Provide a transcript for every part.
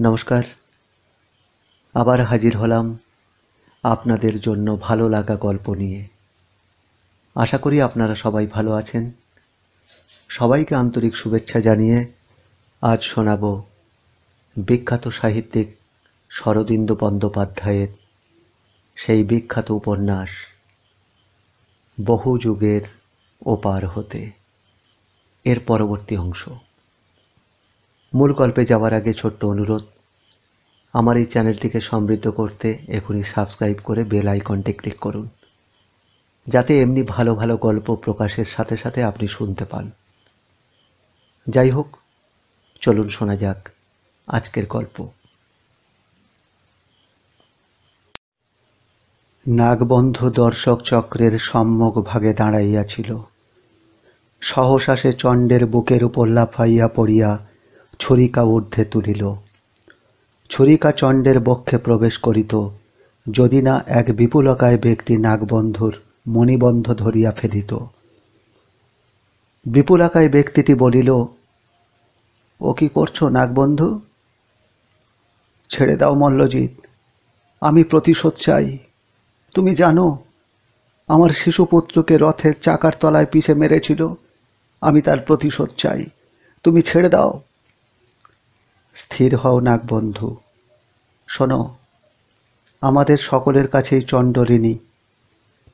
নমস্কার। আবার হাজির হলাম আপনাদের জন্য ভালো লাগা গল্প নিয়ে। আশা করি আপনারা সবাই ভালো আছেন। সবাইকে আন্তরিক শুভেচ্ছা জানিয়ে আজ শোনাব বিখ্যাত সাহিত্যিক শরদিন্দু বন্দ্যোপাধ্যায়ের সেই বিখ্যাত উপন্যাস বহু যুগের ওপার হতে, এর পরবর্তী অংশ। মূল গল্পে যাওয়ার আগে ছোট্ট অনুরোধ, আমার এই চ্যানেলটিকে সমৃদ্ধ করতে এখনই সাবস্ক্রাইব করে বেল আইকনটি ক্লিক করুন, যাতে এমনি ভালো ভালো গল্প প্রকাশের সাথে সাথে আপনি শুনতে পান। যাই হোক, চলুন শোনা যাক আজকের গল্প। নাগবন্ধু দর্শক চক্রের সম্মুখ ভাগে দাঁড়াইয়াছিল। সহসা সে চণ্ডের বুকের উপর লাফাইয়া পড়িয়া ছুরিকা ঊর্ধ্বে তুলিল। ছুরিকা চণ্ডের বক্ষে প্রবেশ করিত, যদি না এক বিপুলকায় ব্যক্তি নাগবন্ধুর মণিবন্ধ ধরিয়া ফেলিত। বিপুলাকায় ব্যক্তিটি বলিল, ও কি করছো নাগবন্ধু? ছেড়ে দাও মল্লজিৎ, আমি প্রতিশোধ চাই। তুমি জানো, আমার শিশুপুত্রকে রথের চাকার তলায় পিষে মেরেছিল। আমি তার প্রতিশোধ চাই, তুমি ছেড়ে দাও। স্থির হও নাগবন্ধু, শোনো, আমাদের সকলের কাছেই চণ্ড ঋণী।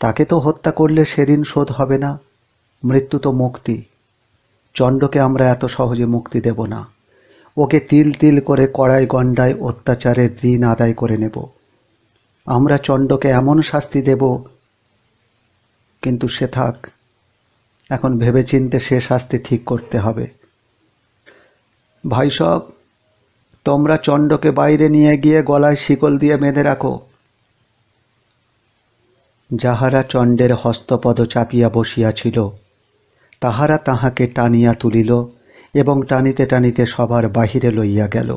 তাকে তো হত্যা করলে সে ঋণ শোধ হবে না, মৃত্যু তো মুক্তি। চণ্ডকে আমরা এত সহজে মুক্তি দেব না। ওকে তিল তিল করে কড়াই গণ্ডায় অত্যাচারের ঋণ আদায় করে নেব। আমরা চণ্ডকে এমন শাস্তি দেব, কিন্তু সে থাক, এখন ভেবেচিন্তে সে শাস্তি ঠিক করতে হবে। ভাই সব, তোমরা চণ্ডকে বাইরে নিয়ে গিয়ে গলায় শিকল দিয়ে বেঁধে রাখো। যাহারা চণ্ডের হস্তপদ চাপিয়া বসিয়াছিল, তাহারা তাহাকে টানিয়া তুলিল এবং টানিতে টানিতে সবার বাহিরে লইয়া গেল।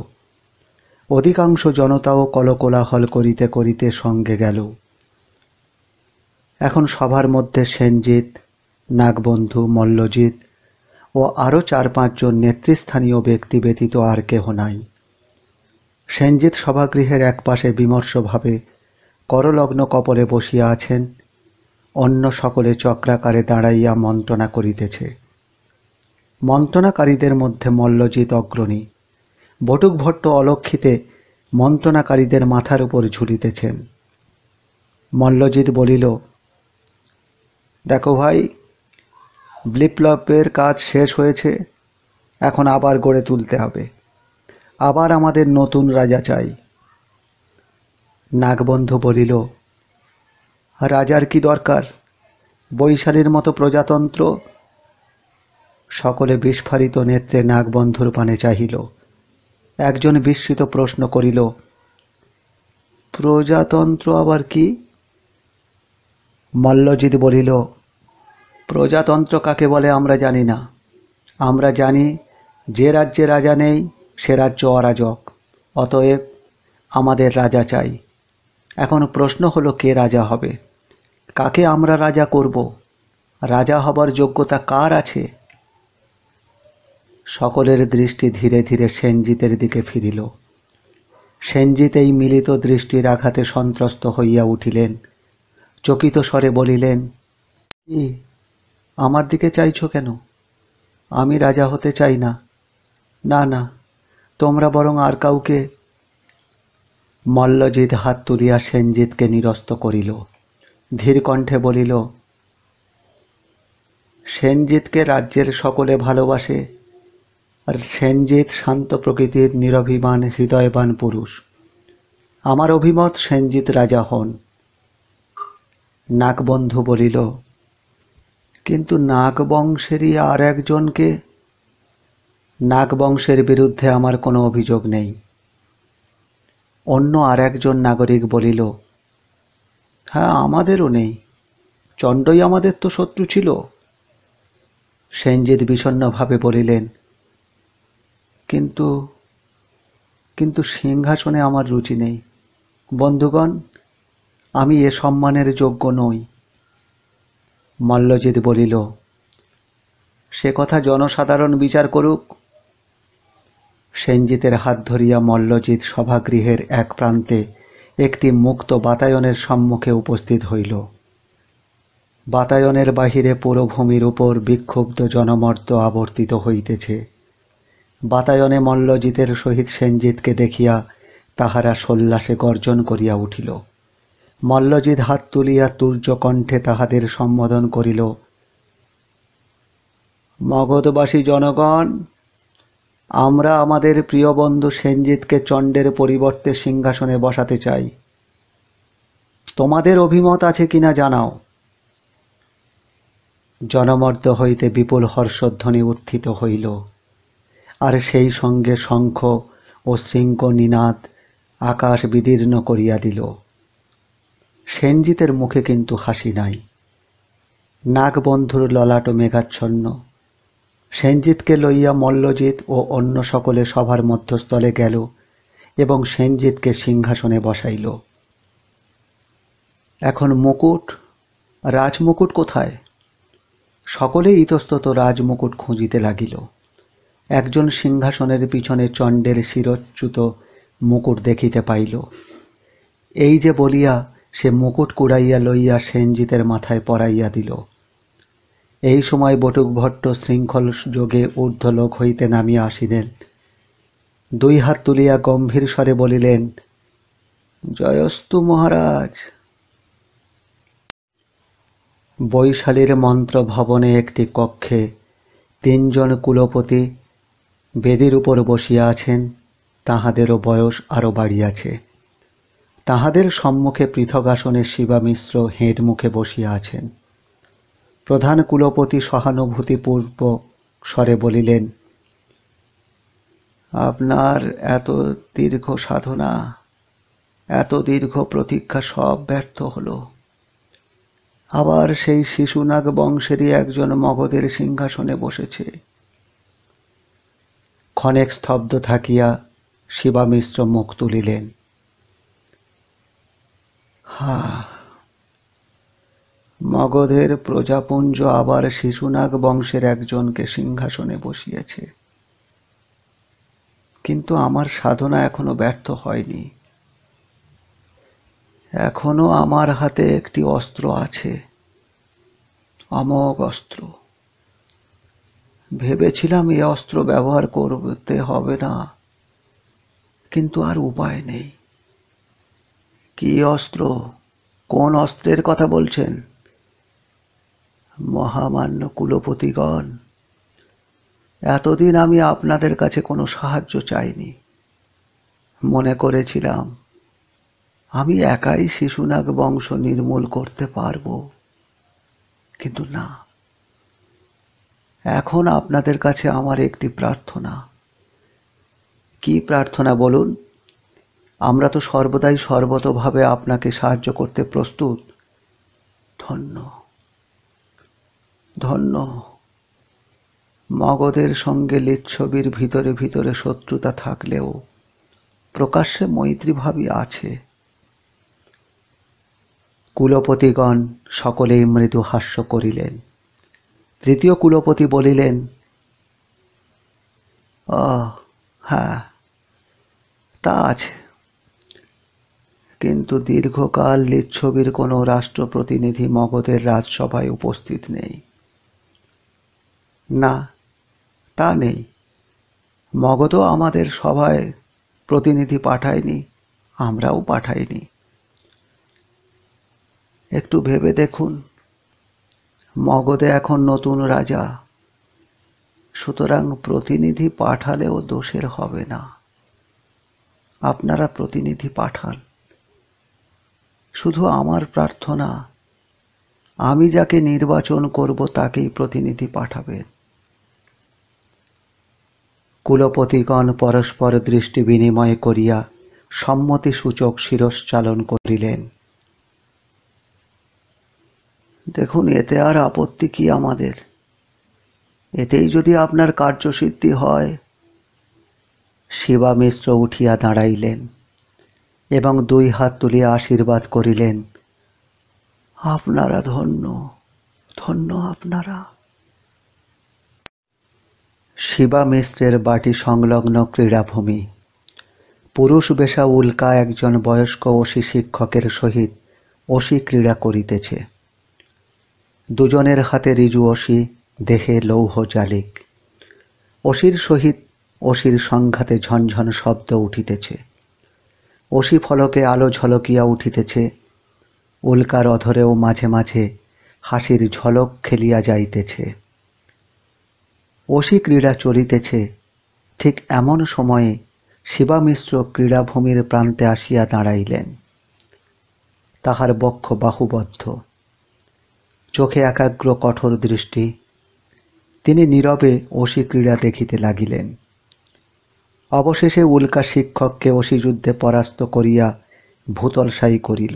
অধিকাংশ জনতাও কলকোলাহল করিতে করিতে সঙ্গে গেল। এখন সভার মধ্যে সেনজিৎ, নাগবন্ধু, মল্লজিৎ ও আরও 4-5 জন নেতৃস্থানীয় ব্যক্তি ব্যতীত আর কেহ নাই। সেনজিৎ সভাগৃহের একপাশে বিমর্ষভাবে করলগ্ন কপলে বসিয়া আছেন, অন্য সকলে চক্রাকারে দাঁড়াইয়া মন্ত্রণা করিতেছে। মন্ত্রণাকারীদের মধ্যে মল্লজিৎ অগ্রণী। বটুক ভট্ট অলক্ষিতে মন্ত্রণাকারীদের মাথার উপর ঝুলিতেছেন। মল্লজিৎ বলিল, দেখো ভাই, বিপ্লবের কাজ শেষ হয়েছে, এখন আবার গড়ে তুলতে হবে। আবার আমাদের নতুন রাজা চাই। নাগবন্ধু বলিল, রাজার কি দরকার? বৈশালীর মতো প্রজাতন্ত্র। সকলে বিস্ফারিত নেত্রে নাগবন্ধুর পানে চাহিল। একজন বিস্মিত প্রশ্ন করিল, প্রজাতন্ত্র আবার কি? মল্লজিৎ বলিল, প্রজাতন্ত্র কাকে বলে আমরা জানি না। আমরা জানি, যে রাজ্যে রাজা নেই সে রাজ্য অরাজক। অতএব আমাদের রাজা চাই। এখন প্রশ্ন হলো, কে রাজা হবে? কাকে আমরা রাজা করব? রাজা হবার যোগ্যতা কার আছে? সকলের দৃষ্টি ধীরে ধীরে সেনজিতের দিকে ফিরিল। সেনজিৎ এই মিলিত দৃষ্টির আঘাতে সন্ত্রস্ত হইয়া উঠিলেন। চকিত স্বরে বলিলেন, কি, আমার দিকে চাইছ কেন? আমি রাজা হতে চাই না। না না, তোমরা বরং আর কাউকে। মল্লজিৎ হাত তুলিয়া সেনজিৎকে নিরস্ত করিল। ধীর কণ্ঠে বলিল, সেনজিৎকে রাজ্যের সকলে ভালোবাসে, আর সেনজিৎ শান্ত প্রকৃতির নিরভিমান হৃদয়বান পুরুষ। আমার অভিমত, সেনজিৎ রাজা হন। নাগবন্ধু বলিল, কিন্তু নাগবংশেরই আর একজনকে। নাগবংশের বিরুদ্ধে আমার কোনো অভিযোগ নেই। অন্য আর একজন নাগরিক বলিল, হ্যাঁ, আমাদেরও নেই। চণ্ডই আমাদের তো শত্রু ছিল। সেনজিৎ বিষণ্ণভাবে বলিলেন, কিন্তু কিন্তু সিংহাসনে আমার রুচি নেই। বন্ধুগণ, আমি এ সম্মানের যোগ্য নই। মল্লজিৎ বলিল, সে কথা জনসাধারণ বিচার করুক। সেনজিতের হাত ধরিয়া মল্লজিৎ সভাগৃহের এক প্রান্তে একটি মুক্ত বাতায়নের সম্মুখে উপস্থিত হইল। বাতায়নের বাহিরে পুরভূমির উপর বিক্ষুব্ধ জনমর্দ আবর্তিত হইতেছে। বাতায়নে মল্লজিতের সহিত সেনজিৎকে দেখিয়া তাহারা সোল্লাসে গর্জন করিয়া উঠিল। মল্লজিৎ হাত তুলিয়া তুর্যকণ্ঠে তাহাদের সম্বোধন করিল। মগধবাসী জনগণ, আমরা আমাদের প্রিয় বন্ধু সেনজিৎকে চণ্ডের পরিবর্তে সিংহাসনে বসাতে চাই। তোমাদের অভিমত আছে কিনা জানাও। জনমর্দ হইতে বিপুল হর্ষধ্বনি উত্থিত হইল, আর সেই সঙ্গে শঙ্খ ও শৃঙ্গ নিনাদ আকাশ বিদীর্ণ করিয়া দিল। সেনজিতের মুখে কিন্তু হাসি নাই। নাগবন্ধুর ললাট মেঘাচ্ছন্ন। সেনজিৎকে লইয়া মল্লজিৎ ও অন্য সকলে সভার মধ্যস্থলে গেল এবং সেনজিৎকে সিংহাসনে বসাইল। এখন মুকুট, রাজমুকুট কোথায়? সকলে ইতস্তত রাজমুকুট খুঁজিতে লাগিল। একজন সিংহাসনের পিছনে চণ্ডের শিরচ্যুত মুকুট দেখিতে পাইল। এই যে বলিয়া সে মুকুট কুড়াইয়া লইয়া সেনজিতের মাথায় পরাইয়া দিল। এই সময় বটুকভট্ট শৃঙ্খল যোগে ঊর্ধ্বলোক হইতে নামিয়া আসিলেন। দুই হাত তুলিয়া গম্ভীর স্বরে বলিলেন, জয়স্তু মহারাজ। বৈশালীর মন্ত্র ভবনে একটি কক্ষে তিনজন কুলপতি বেদির উপর বসিয়া আছেন। তাহাদেরও বয়স আরো বাড়িয়াছে। তাহাদের সম্মুখে পৃথক আসনে শিবামিশ্র হেঁট মুখে বসিয়া আছেন। প্রধান কুলপতি সহানুভূতিপূর্বক স্বরে বলিলেন, আপনার এত দীর্ঘ সাধনা, এত দীর্ঘ প্রতীক্ষা সব ব্যর্থ হল। আবার সেই শিশুনাগ বংশেরই একজন মগধের সিংহাসনে বসেছে। ক্ষণেক স্তব্ধ থাকিয়া শিবামিশ্র মুখ তুলিলেন। মগধের প্রজাপুঞ্জ আবার শিশুনাগ বংশের একজনকে সিংহাসনে বসিয়েছে। কিন্তু আমার সাধনা এখনো ব্যর্থ হয়নি। এখনো আমার হাতে একটি অস্ত্র আছে, অমোঘ অস্ত্র। ভেবেছিলাম এই অস্ত্র ব্যবহার করতে হবে না, কিন্তু আর উপায় নেই। কি অস্ত্র? কোন অস্ত্রের কথা বলছেন? মহামান্য কুলপতিগণ, এতদিন আমি আপনাদের কাছে কোনো সাহায্য চাইনি। মনে করেছিলাম আমি একাই শিশুনাগ বংশ নির্মূল করতে পারব, কিন্তু না। এখন আপনাদের কাছে আমার একটি প্রার্থনা। কি প্রার্থনা বলুন? আমরা তো সর্বদাই সর্বতোভাবে আপনাকে সাহায্য করতে প্রস্তুত। ধন্য ধন্য। মগধের সঙ্গে লিচ্ছবির ভিতরে ভিতরে শত্রুতা থাকলেও প্রকাশ্যে মৈত্রীভাবই আছে। কুলপতিগণ সকলেই মৃদু হাস্য করিলেন। তৃতীয় কুলপতি বলিলেন, হ্যাঁ, তা আছে, কিন্তু দীর্ঘকাল লিচ্ছবির কোনো রাষ্ট্রপ্রতিনিধি মগধের রাজসভায় উপস্থিত নেই। না, তা নেই। মগধও আমাদের সভায় প্রতিনিধি পাঠায়নি, আমরাও পাঠাইনি। একটু ভেবে দেখুন, মগধে এখন নতুন রাজা, সুতরাং প্রতিনিধি পাঠালেও দোষের হবে না। আপনারা প্রতিনিধি পাঠান। শুধু আমার প্রার্থনা, আমি যাকে নির্বাচন করব তাকেই প্রতিনিধি পাঠাবেন। কুলপতিগণ পরস্পর দৃষ্টি বিনিময় করিয়া সম্মতিসূচক শিরশ্চালন করিলেন। দেখুন, এতে আর আপত্তি কি আমাদের? এতেই যদি আপনার কার্যসিদ্ধি হয়। শিবামিশ্র উঠিয়া দাঁড়াইলেন এবং দুই হাত তুলিয়া আশীর্বাদ করিলেন, আপনারা ধন্য, ধন্য আপনারা। শিবা মিশ্রের বাটি সংলগ্ন ক্রীড়াভূমি। পুরুষ বেশা উল্কা একজন বয়স্ক অসি শিক্ষকের সহিত অসি ক্রীড়া করিতেছে। দুজনের হাতে রিজু অসি, দেহে লৌহ জালিক। অসির সহিত অসির সংঘাতে ঝনঝন শব্দ উঠিতেছে। অসি ফলকে আলো ঝলকিয়া উঠিতেছে। উল্কার অধরেও মাঝে মাঝে হাসির ঝলক খেলিয়া যাইতেছে। অসি ক্রীড়া চলিতেছে। ঠিক এমন সময়ে শিবা মিশ্র ক্রীড়াভূমির প্রান্তে আসিয়া দাঁড়াইলেন। তাহার বক্ষ বাহুবদ্ধ, চোখে একাগ্র কঠোর দৃষ্টি। তিনি নীরবে অসি ক্রীড়া দেখিতে লাগিলেন। অবশেষে উল্কা শিক্ষককে অসিযুদ্ধে পরাস্ত করিয়া ভূতলশায়ী করিল।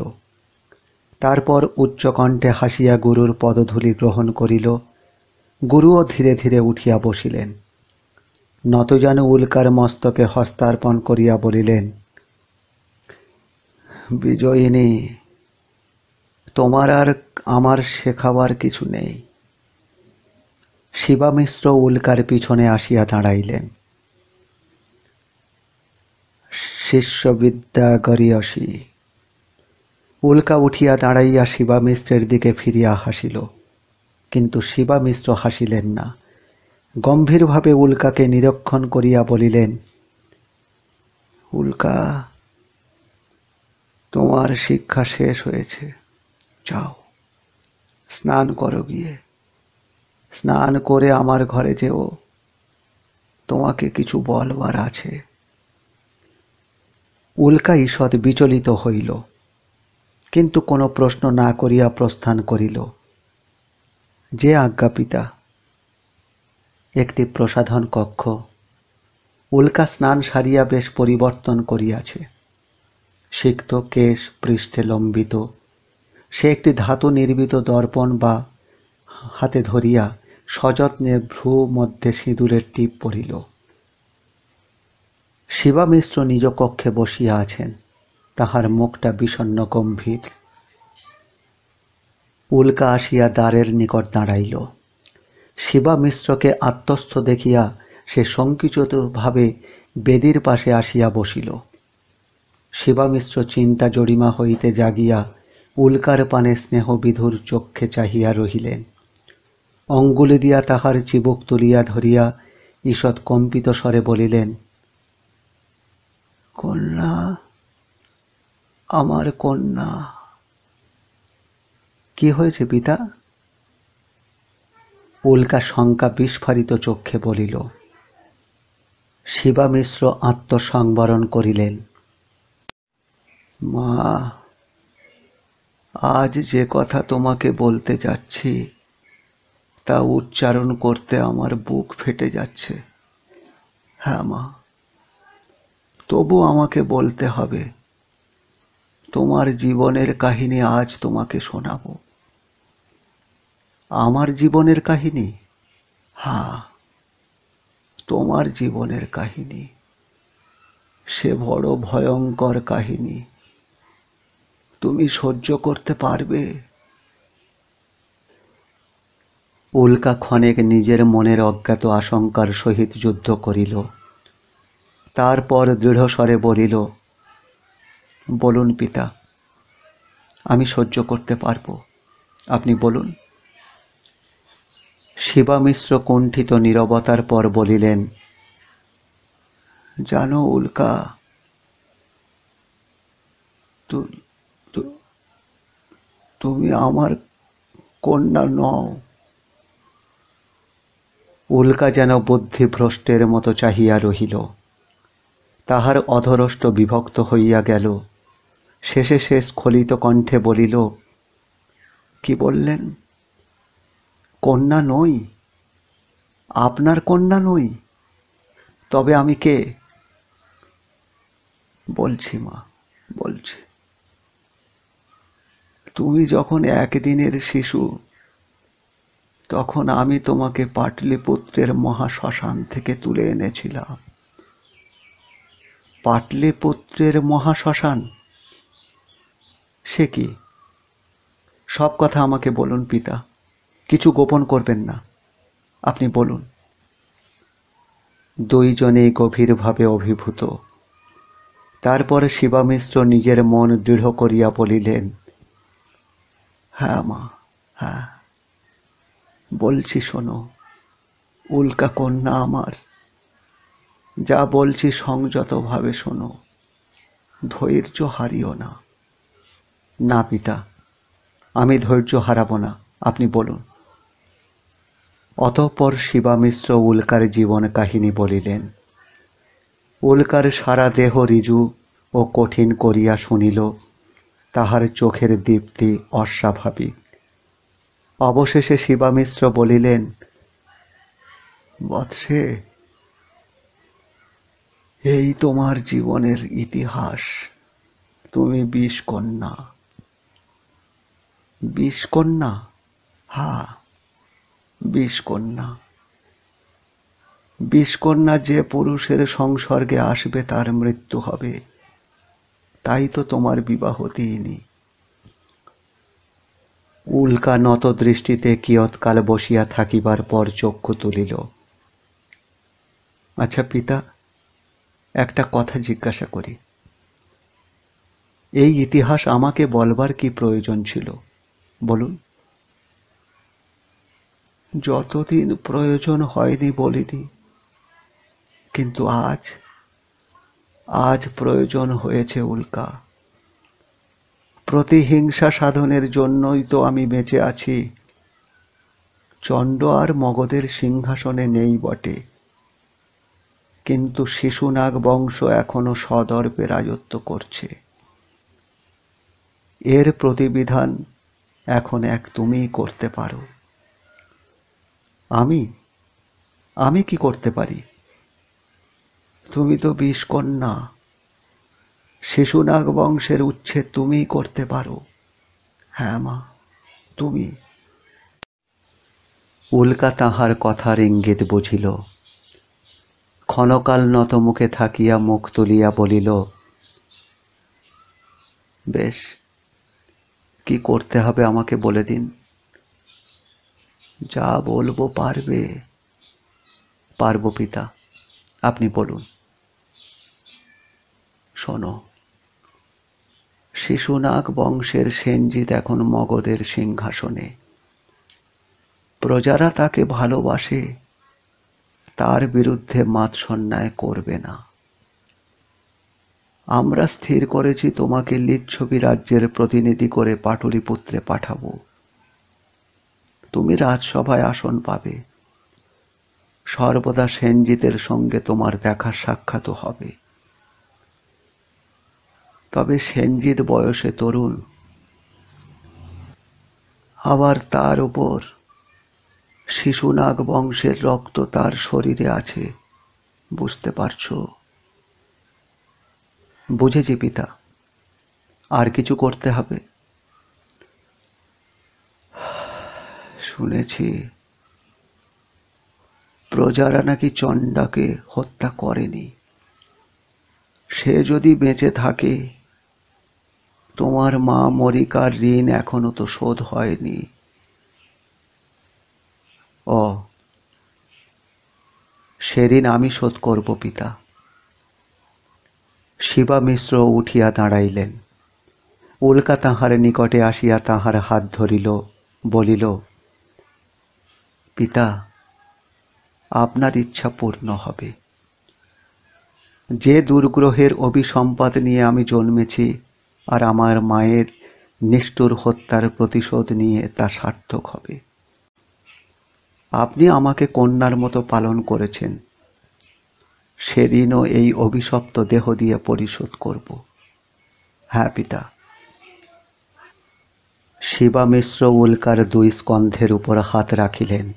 তারপর উচ্চকণ্ঠে হাসিয়া গুরুর পদধূলি গ্রহণ করিল। গুরুও ধীরে ধীরে উঠিয়া বসিলেন। নতজানু উল্কার মস্তকে হস্তার্পণ করিয়া বলিলেন, বিজয়িনী, তোমার আর আমার শেখাবার কিছু নেই। শিবা মিশ্র উল্কার পিছনে আসিয়া দাঁড়াইলেন। শিষ্যবিদ্যা গরীয়সী। উল্কা উঠিয়া দাঁড়াইয়া শিবা মিশ্রের দিকে ফিরিয়া হাসিল, কিন্তু শিবা মিশ্র হাসিলেন না। গম্ভীরভাবে উল্কাকে নিরীক্ষণ করিয়া বলিলেন, উল্কা, তোমার শিক্ষা শেষ হয়েছে। যাও, স্নান করো গিয়ে। স্নান করে আমার ঘরে যেও, তোমাকে কিছু বলবার আছে। উল্কা ঈষৎ বিচলিত হইল, কিন্তু কোনো প্রশ্ন না করিয়া প্রস্থান করিল। যে আজ্ঞা পিতা। একটি প্রসাধন কক্ষ। উল্কা স্নান সারিয়া বেশ পরিবর্তন করিয়াছে। সিক্ত কেশ পৃষ্ঠে লম্বিত। সে একটি ধাতু নির্মিত দর্পণ বা হাতে ধরিয়া সযত্নে ভ্রু মধ্যে সিঁদুরের টিপ পরিল। শিবা মিশ্র নিজ কক্ষে বসিয়া আছেন। তাহার মুখটা বিষণ্ণ গম্ভীর। উল্কা আসিয়া দ্বারের নিকট দাঁড়াইল। শিবা মিশ্রকে আত্মস্থ দেখিয়া সে সংকুচিতভাবে বেদীর পাশে আসিয়া বসিল। শিবা মিশ্র চিন্তা জড়িমা হইতে জাগিয়া উল্কার পানে স্নেহবিধুর চক্ষে চাহিয়া রহিলেন। অঙ্গুলি দিয়া তাহার চিবুক তুলিয়া ধরিয়া ঈষৎ কম্পিত স্বরে বলিলেন, কন্যা, আমার কন্যা। কি হয়েছে পিতা? উল্কা শঙ্কা বিস্ফারিত চক্ষে বলিল। শিবা মিশ্র আত্মসংবরণ করিলেন। মা, আজ যে কথা তোমাকে বলতে যাচ্ছি তা উচ্চারণ করতে আমার বুক ফেটে যাচ্ছে। হ্যাঁ মা, তবু আমাকে বলতে হবে। তোমার জীবনের কাহিনী আজ তোমাকে শোনাবো। আমার জীবনের কাহিনী? হ্যাঁ, তোমার জীবনের কাহিনী। সে বড় ভয়ঙ্কর কাহিনী। তুমি সহ্য করতে পারবে? উল্কা ক্ষণেক নিজের মনের অজ্ঞাত আশঙ্কার সহিত যুদ্ধ করিল। তারপর দৃঢ়স্বরে বলিল, বলুন পিতা, আমি সহ্য করতে পারব, আপনি বলুন। শিবা মিশ্র কুণ্ঠিত নীরবতার পর বলিলেন, জানো উল্কা, তুমি আমার কন্যা নও। উল্কা যেন বুদ্ধিভ্রষ্টের মতো চাহিয়া রহিল। তাহার অধরষ্ট বিভক্ত হইয়া গেল। শেষে সে স্খলিত কণ্ঠে বলিল, কি বললেন? কন্যা নই? আপনার কন্যা নই? তবে আমি কে? বলছি মা, বলছি। তুমি যখন একদিনের শিশু, তখন আমি তোমাকে পাটলিপুত্রের মহাশ্মশান থেকে তুলে এনেছিলাম। পাটলিপুত্রের মহাশ্মশান? সে কি? সব কথা আমাকে বলুন পিতা, কিছু গোপন করবেন না। আপনি বলুন। দুইজনেই গভীরভাবে অভিভূত। তারপর শিবামিশ্র নিজের মন দৃঢ় করিয়া বলিলেন, হ্যাঁ মা, হ্যাঁ, বলছি শোনো, উল্কা কন্যা আমার, যা বলছি সংযতভাবে শোনো, ধৈর্য হারিও না। না পিতা, আমি ধৈর্য হারাবো না, আপনি বলুন। অতঃপর শিবামিশ্র উল্কার জীবন কাহিনী বলিলেন। উল্কার সারা দেহ ঋজু ও কঠিন করিয়া শুনিল, তাহার চোখের দীপ্তি অস্বাভাবিক। অবশেষে শিবামিশ্র বলিলেন, বৎসে, এই তোমার জীবনের ইতিহাস। তুমি বিষকন্যা। বিষকন্যা? হ্যাঁ, বিষকন্যা। বিষকন্যা যে পুরুষের সংসর্গে আসবে তার মৃত্যু হবে, তাই তো তোমার বিবাহ দিইনি। উল্কা নত দৃষ্টিতে কিয়ৎকাল বসিয়া থাকিবার পর চক্ষু তুলিল। আচ্ছা পিতা, একটা কথা জিজ্ঞাসা করি। এই ইতিহাস আমাকে বলবার কি প্রয়োজন ছিল, বলুন। যতদিন প্রয়োজন হয়নি বলিনি, কিন্তু আজ প্রয়োজন হয়েছে উল্কা। প্রতিহিংসা সাধনের জন্যই তো আমি বেঁচে আছি। চণ্ড আর মগধের সিংহাসনে নেই বটে, কিন্তু শিশুনাগ বংশ এখনো সদর্পে রাজত্ব করছে। এর প্রতিবিধান এখন এক তুমিই করতে পারো। আমি কি করতে পারি? তুমি তো বিষকন্যা। শিশুনাগ বংশের উচ্ছেদ তুমিই করতে পারো। হ্যাঁ মা, তুমি। উল্কা তাহার কথার ইঙ্গিত বুঝিল। ক্ষণকাল নতমুখে থাকিয়া মুখ তুলিয়া বলিল, বেশ, কি করতে হবে আমাকে বলে দিন। যা বলবো পারবে? পারব পিতা, আপনি বলুন। শোনো, শিশুনাগ বংশের সেনজিৎ এখন মগধের সিংহাসনে। প্রজারা তাকে ভালোবাসে, তার বিরুদ্ধে মাৎসন্যায় করবে না। আমরা স্থির করেছি তোমাকে লিচ্ছবি রাজ্যের প্রতিনিধি করে পাটলিপুত্রে পাঠাবো। তুমি রাজসভায় আসন পাবে। সর্বদা সেনজিতের সঙ্গে তোমার দেখা সাক্ষাৎ হবে। তবে সেনজিৎ বয়সে তরুণ, আবার তার উপর শিশুনাগ বংশের রক্ত তার শরীরে আছে, বুঝতে পারছো? বুঝেছি পিতা। আর কিছু করতে হবে? শুনেছি প্রজারা নাকি চণ্ডাকে হত্যা করেনি। সে যদি বেঁচে থাকে, তোমার মা মরিকার ঋণ এখনো তো শোধ হয়নি। ও, সে ঋণ আমি শোধ করব পিতা। শিবামিশ্র উঠিয়া দাঁড়াইলেন। উল্কা তাহার নিকটে আসিয়া তাহার হাত ধরিল, বলিল, পিতা, আপনার ইচ্ছা পূর্ণ হবে। যে দুর্গ্রহের অভিসম্পাদ নিয়ে আমি জন্মেছি আর আমার মায়ের নিষ্ঠুর হত্যার প্রতিশোধ নিয়ে তা সার্থক হবে। আপনি আমাকে কন্যার মতো পালন করেছেন, সে ঋণও এই অভিশপ্ত দেহ দিয়ে পরিশোধ করব। হ্যাঁ পিতা। শিবামিশ্র উল্কার দুই স্কন্ধের উপর হাত রাখিলেন।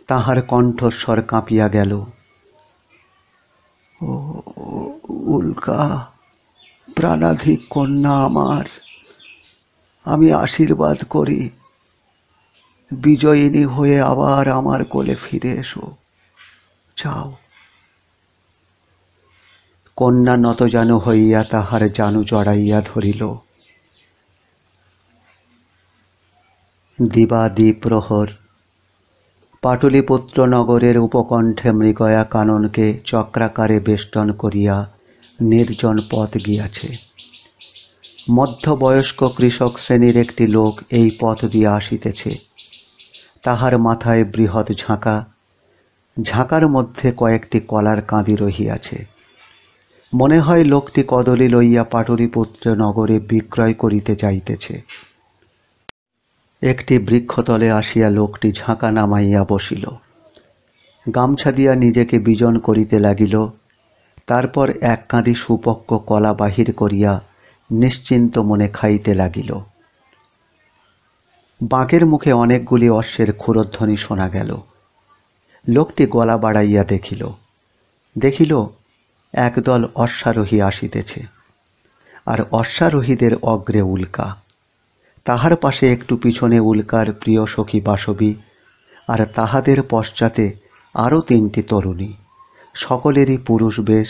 তাহার কণ্ঠস্বর কাঁপিয়া গেল। ও উল্কা, প্রাণাধিক কন্যা আমার, আমি আশীর্বাদ করি, বিজয়িনী হয়ে আবার আমার কোলে ফিরে এসো। যাও। কন্যা নতজানু হইয়া তাহার জানু জড়াইয়া ধরিল। দিবাদ্বি প্রহর পাটলিপুত্র নগরের উপকণ্ঠে মৃগয়া কাননকে চক্রাকারে বেষ্টন করিয়া নির্জন পথ গিয়াছে। মধ্যবয়স্ক কৃষক শ্রেণীর একটি লোক এই পথ দিয়া আসিতেছে। তাহার মাথায় বৃহৎ ঝাঁকা, ঝাঁকার মধ্যে কয়েকটি কলার কাঁদি রহিয়াছে। মনে হয় লোকটি কদলী লইয়া পাটলিপুত্র নগরে বিক্রয় করিতে যাইতেছে। একটি বৃক্ষতলে আসিয়া লোকটি ঝাঁকা নামাইয়া বসিল, গামছা দিয়া নিজেকে বিজন করিতে লাগিল। তারপর এক কাঁদি সুপক্ক কলা বাহির করিয়া নিশ্চিন্ত মনে খাইতে লাগিল। বাঁকের মুখে অনেকগুলি অশ্বের ক্ষুরধ্বনি শোনা গেল। লোকটি গলা বাড়াইয়া দেখিল একদল অশ্বারোহী আসিতেছে, আর অশ্বারোহীদের অগ্রে উল্কা, তাহার পাশে একটু পিছনে উল্কার প্রিয় সখী বাসবী, আর তাহাদের পশ্চাতে আরও 3টি তরুণী, সকলেরই পুরুষ বেশ,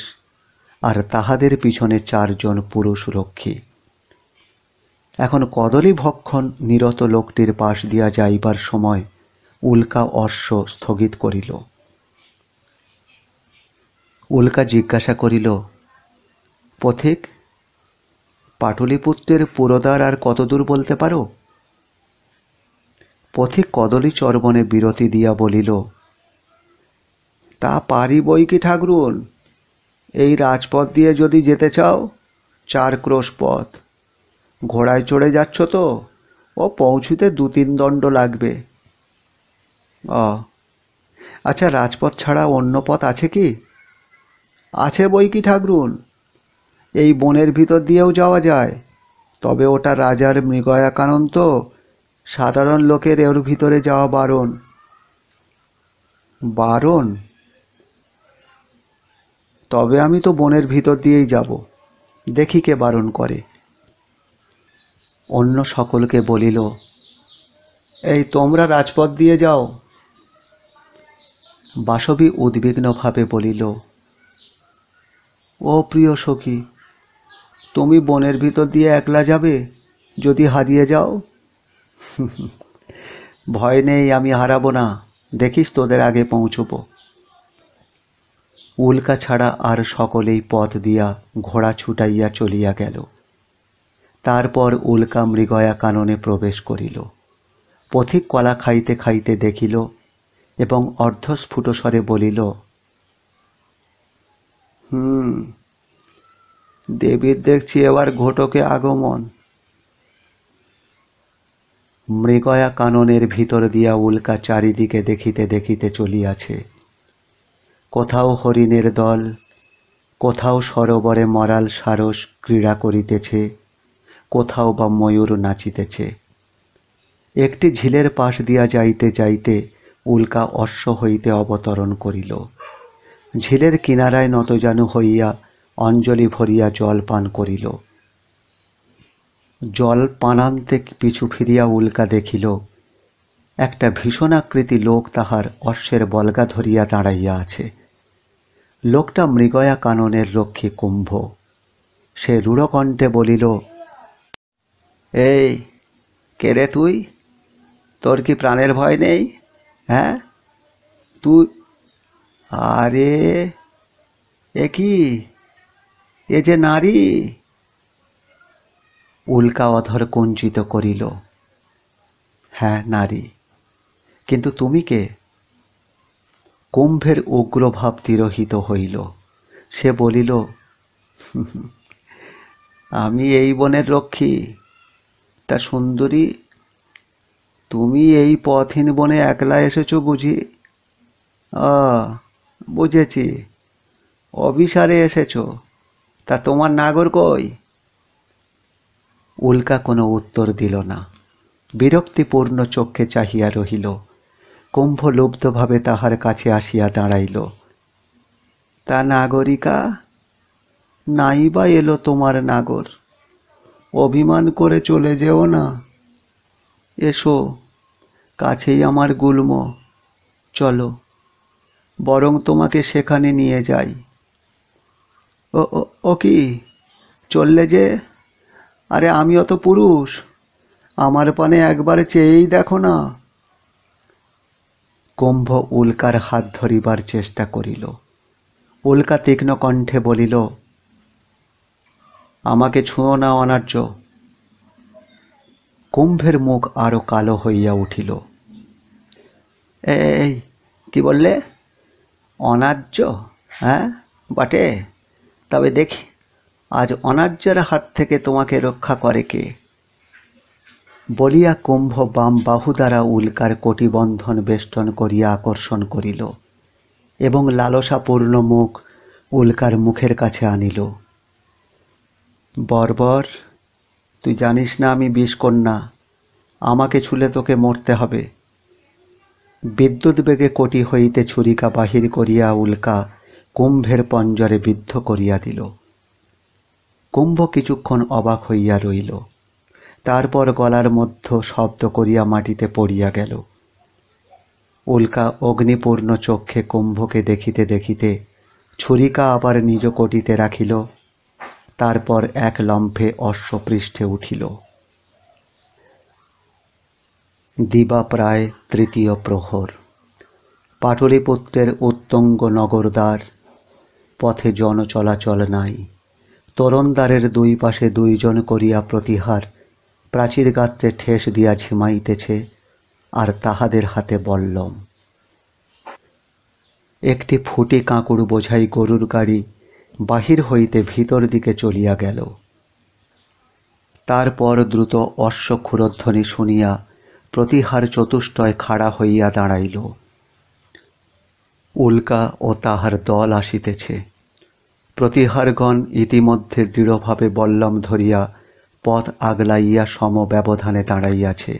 আর তাহাদের পিছনে 4 জন পুরুষ রক্ষী। এখন কদলী ভক্ষণ নিরত লোকটির পাশ দিয়া যাইবার সময় উল্কা অশ্ব স্থগিত করিল। উল্কা জিজ্ঞাসা করিল, পথিক, পাটলিপুত্রের পুরোদ্বার আর কতদূর বলতে পারো? পথিক কদলী চর্বণে বিরতি দিয়া বলিল, তা পারি বই কি ঠাকরুন। এই রাজপথ দিয়ে যদি যেতে চাও 4 ক্রোশ পথ। ঘোড়ায় চড়ে যাচ্ছ তো, ও পৌঁছুতে 2-3 দণ্ড লাগবে। আচ্ছা, রাজপথ ছাড়া অন্য পথ আছে কি? আছে বই কি ঠাকরুন, এই বনের ভিতর দিয়েও যাওয়া যায়, তবে ওটা রাজার মৃগয়া কানন তো, সাধারণ লোকের এর ভিতরে যাওয়া বারণ। বারণ? তবে আমি তো বনের ভিতর দিয়েই যাব, দেখি কে বারণ করে। অন্য সকলকে বলিল, এই তোমরা রাজপথ দিয়ে যাও। বাসবী উদ্বিগ্নভাবে বলিল, ও প্রিয় সখী, তুমি বনের ভিতর দিয়ে একলা যাবে? যদি হারিয়ে যাও? ভয় নেই, আমি হারাবো না, দেখিস তোদের আগে পৌঁছব। উল্কা ছাড়া আর সকলেই পথ দিয়া ঘোড়া ছুটাইয়া চলিয়া গেল। তারপর উল্কা মৃগয়া কাননে প্রবেশ করিল। পথিক কলা খাইতে খাইতে দেখিল এবং অর্ধস্ফুট স্বরে বলিল, দেবীর দেখছি এবার ঘটকে আগমন। মৃগয়া কাননের ভিতর দিয়া উল্কা চারিদিকে দেখিতে দেখিতে চলিয়াছে। কোথাও হরিণের দল, কোথাও সরোবরে মরাল সারস ক্রীড়া করিতেছে, কোথাও বা ময়ূর নাচিতেছে। একটি ঝিলের পাশ দিয়া যাইতে যাইতে উল্কা অশ্ব হইতে অবতরণ করিল। ঝিলের কিনারায় নতজানু হইয়া অঞ্জলি ভরিয়া জল পান করিল। জল পানান্তে পিছু ফিরিয়া উল্কা দেখিল একটা ভীষণাকৃতি লোক তাহার অশ্বের বলগা ধরিয়া দাঁড়াইয়া আছে। লোকটা মৃগয়া কাননের রক্ষী কুম্ভ। সে রূঢ়কণ্ঠে বলিল, এই কে রে তুই? তোর কি প্রাণের ভয় নেই? হ্যাঁ, তুই? আরে এ কি, এ যে নারী। উল্কা অধর কুঞ্চিত করিল, হ্যাঁ নারী, কিন্তু তুমি কে? কুম্ভের উগ্রভাব তিরোহিত হইল। সে বলিল, আমি এই বনের রক্ষী। তা সুন্দরী, তুমি এই পথহীন বনে একলা এসেছো বুঝি? বুঝেছি, অভিসারে এসেছো। তা তোমার নাগর কই? উল্কা কোনো উত্তর দিল না, বিরক্তিপূর্ণ চক্ষে চাহিয়া রহিল। কুম্ভ লুব্ধভাবে তাহার কাছে আসিয়া দাঁড়াইল। তা নাগরিকা, নাই বা এলো তোমার নাগর, অভিমান করে চলে যেও না। এসো, কাছেই আমার গুল্ম, চলো, বরং তোমাকে সেখানে নিয়ে যাই। ও কি, চললে যে? আরে আমিও তো পুরুষ, আমার পানে একবার চেয়েই দেখো না। কুম্ভ উল্কার হাত ধরিবার চেষ্টা করিল। উল্কা তীক্ষ্ণ কণ্ঠে বলিল, আমাকে ছুঁয়ো না অনার্য। কুম্ভের মুখ আরো কালো হইয়া উঠিল। এই কি বললে? অনার্য? হ্যাঁ বটে, তবে দেখি আজ অনার্যের হাত থেকে তোমাকে রক্ষা করে কে। বলিয়া কুম্ভ বাম বাহু দ্বারা উল্কার কটিবন্ধন বেষ্টন করিয়া আকর্ষণ করিল এবং লালসাপূর্ণ মুখ উল্কার মুখের কাছে আনিল। বর্বর, তুই জানিস না আমি বিষকন্যা, আমাকে ছুলে তোকে মরতে হবে। বিদ্যুৎ বেগে কটি হইতে ছুরিকা বাহির করিয়া উল্কা কুম্ভের পঞ্জরে বিদ্ধ করিয়া দিল। কুম্ভ কিছুক্ষণ অবাক হইয়া রইল, তারপর গলার মধ্য শব্দ করিয়া মাটিতে পড়িয়া গেল। উল্কা অগ্নিপূর্ণ চক্ষে কুম্ভকে দেখিতে দেখিতে ছুরিকা আবার নিজ কটিতে রাখিল, তারপর এক লম্ফে অশ্বপৃষ্ঠে উঠিল। দিবা প্রায় তৃতীয় প্রহর। পাটলিপুত্রের উত্তঙ্গ নগরদ্বার, পথে জন চলাচল নাই। তোরণদ্বারের দুই পাশে দুইজন করিয়া প্রতিহার প্রাচীর গাত্রে ঠেস দিয়া ঝিমাইতেছে, আর তাহাদের হাতে বল্লম। একটি ফুটি কাঁকুড় বোঝাই গরুর গাড়ি বাহির হইতে ভিতর দিকে চলিয়া গেল। তারপর দ্রুত অশ্বক্ষুরধ্বনি শুনিয়া প্রতিহার চতুষ্টয় খাড়া হইয়া দাঁড়াইল। উল্কা ও তাহার দল আসিতেছে। প্রতিহারগণ ইতিমধ্যে দৃঢ়ভাবে বল্লম ধরিয়া পথ আগলাইয়া সম ব্যবধানে দাঁড়াইয়াছে।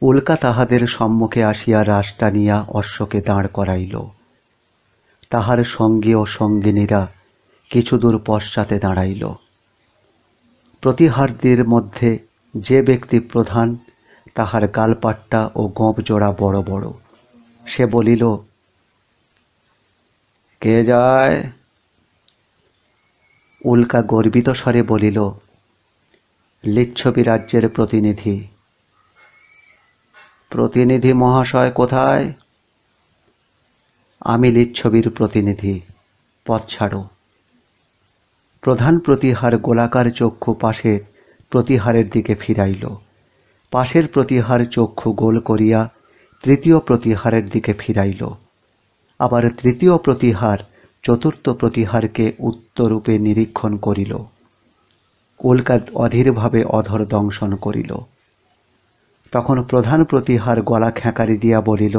উল্কা তাহাদের সম্মুখে আসিয়া রাশ টানিয়া অশ্বকে দাঁড় করাইল। তাহার সঙ্গী ও সঙ্গিনীরা কিছু দূর পশ্চাতে দাঁড়াইল। প্রতিহারদের মধ্যে যে ব্যক্তি প্রধান, তাহার গালপাট্টা ও গোঁপ জোড়া বড় বড়। সে বলিল, কে যায়? উল্কা গর্বিত স্বরে বলিল, লিচ্ছবি রাজ্যের প্রতিনিধি। প্রতিনিধি মহাশয় কোথায়? আমি লিচ্ছবির প্রতিনিধি, পথ ছাড়ো। প্রধান প্রতিহার গোলাকার চক্ষু পাশের প্রতিহারের দিকে ফিরাইল। পাশের প্রতিহার চক্ষু গোল করিয়া তৃতীয় প্রতিহারের দিকে ফিরাইল। আবার তৃতীয় প্রতিহার চতুর্থ প্রতিহারকে উত্তরূপে নিরীক্ষণ করিল। উল্কা অধীরভাবে অধর দংশন করিল। তখন প্রধান প্রতিহার গলা খেঁকারি দিয়া বলিল,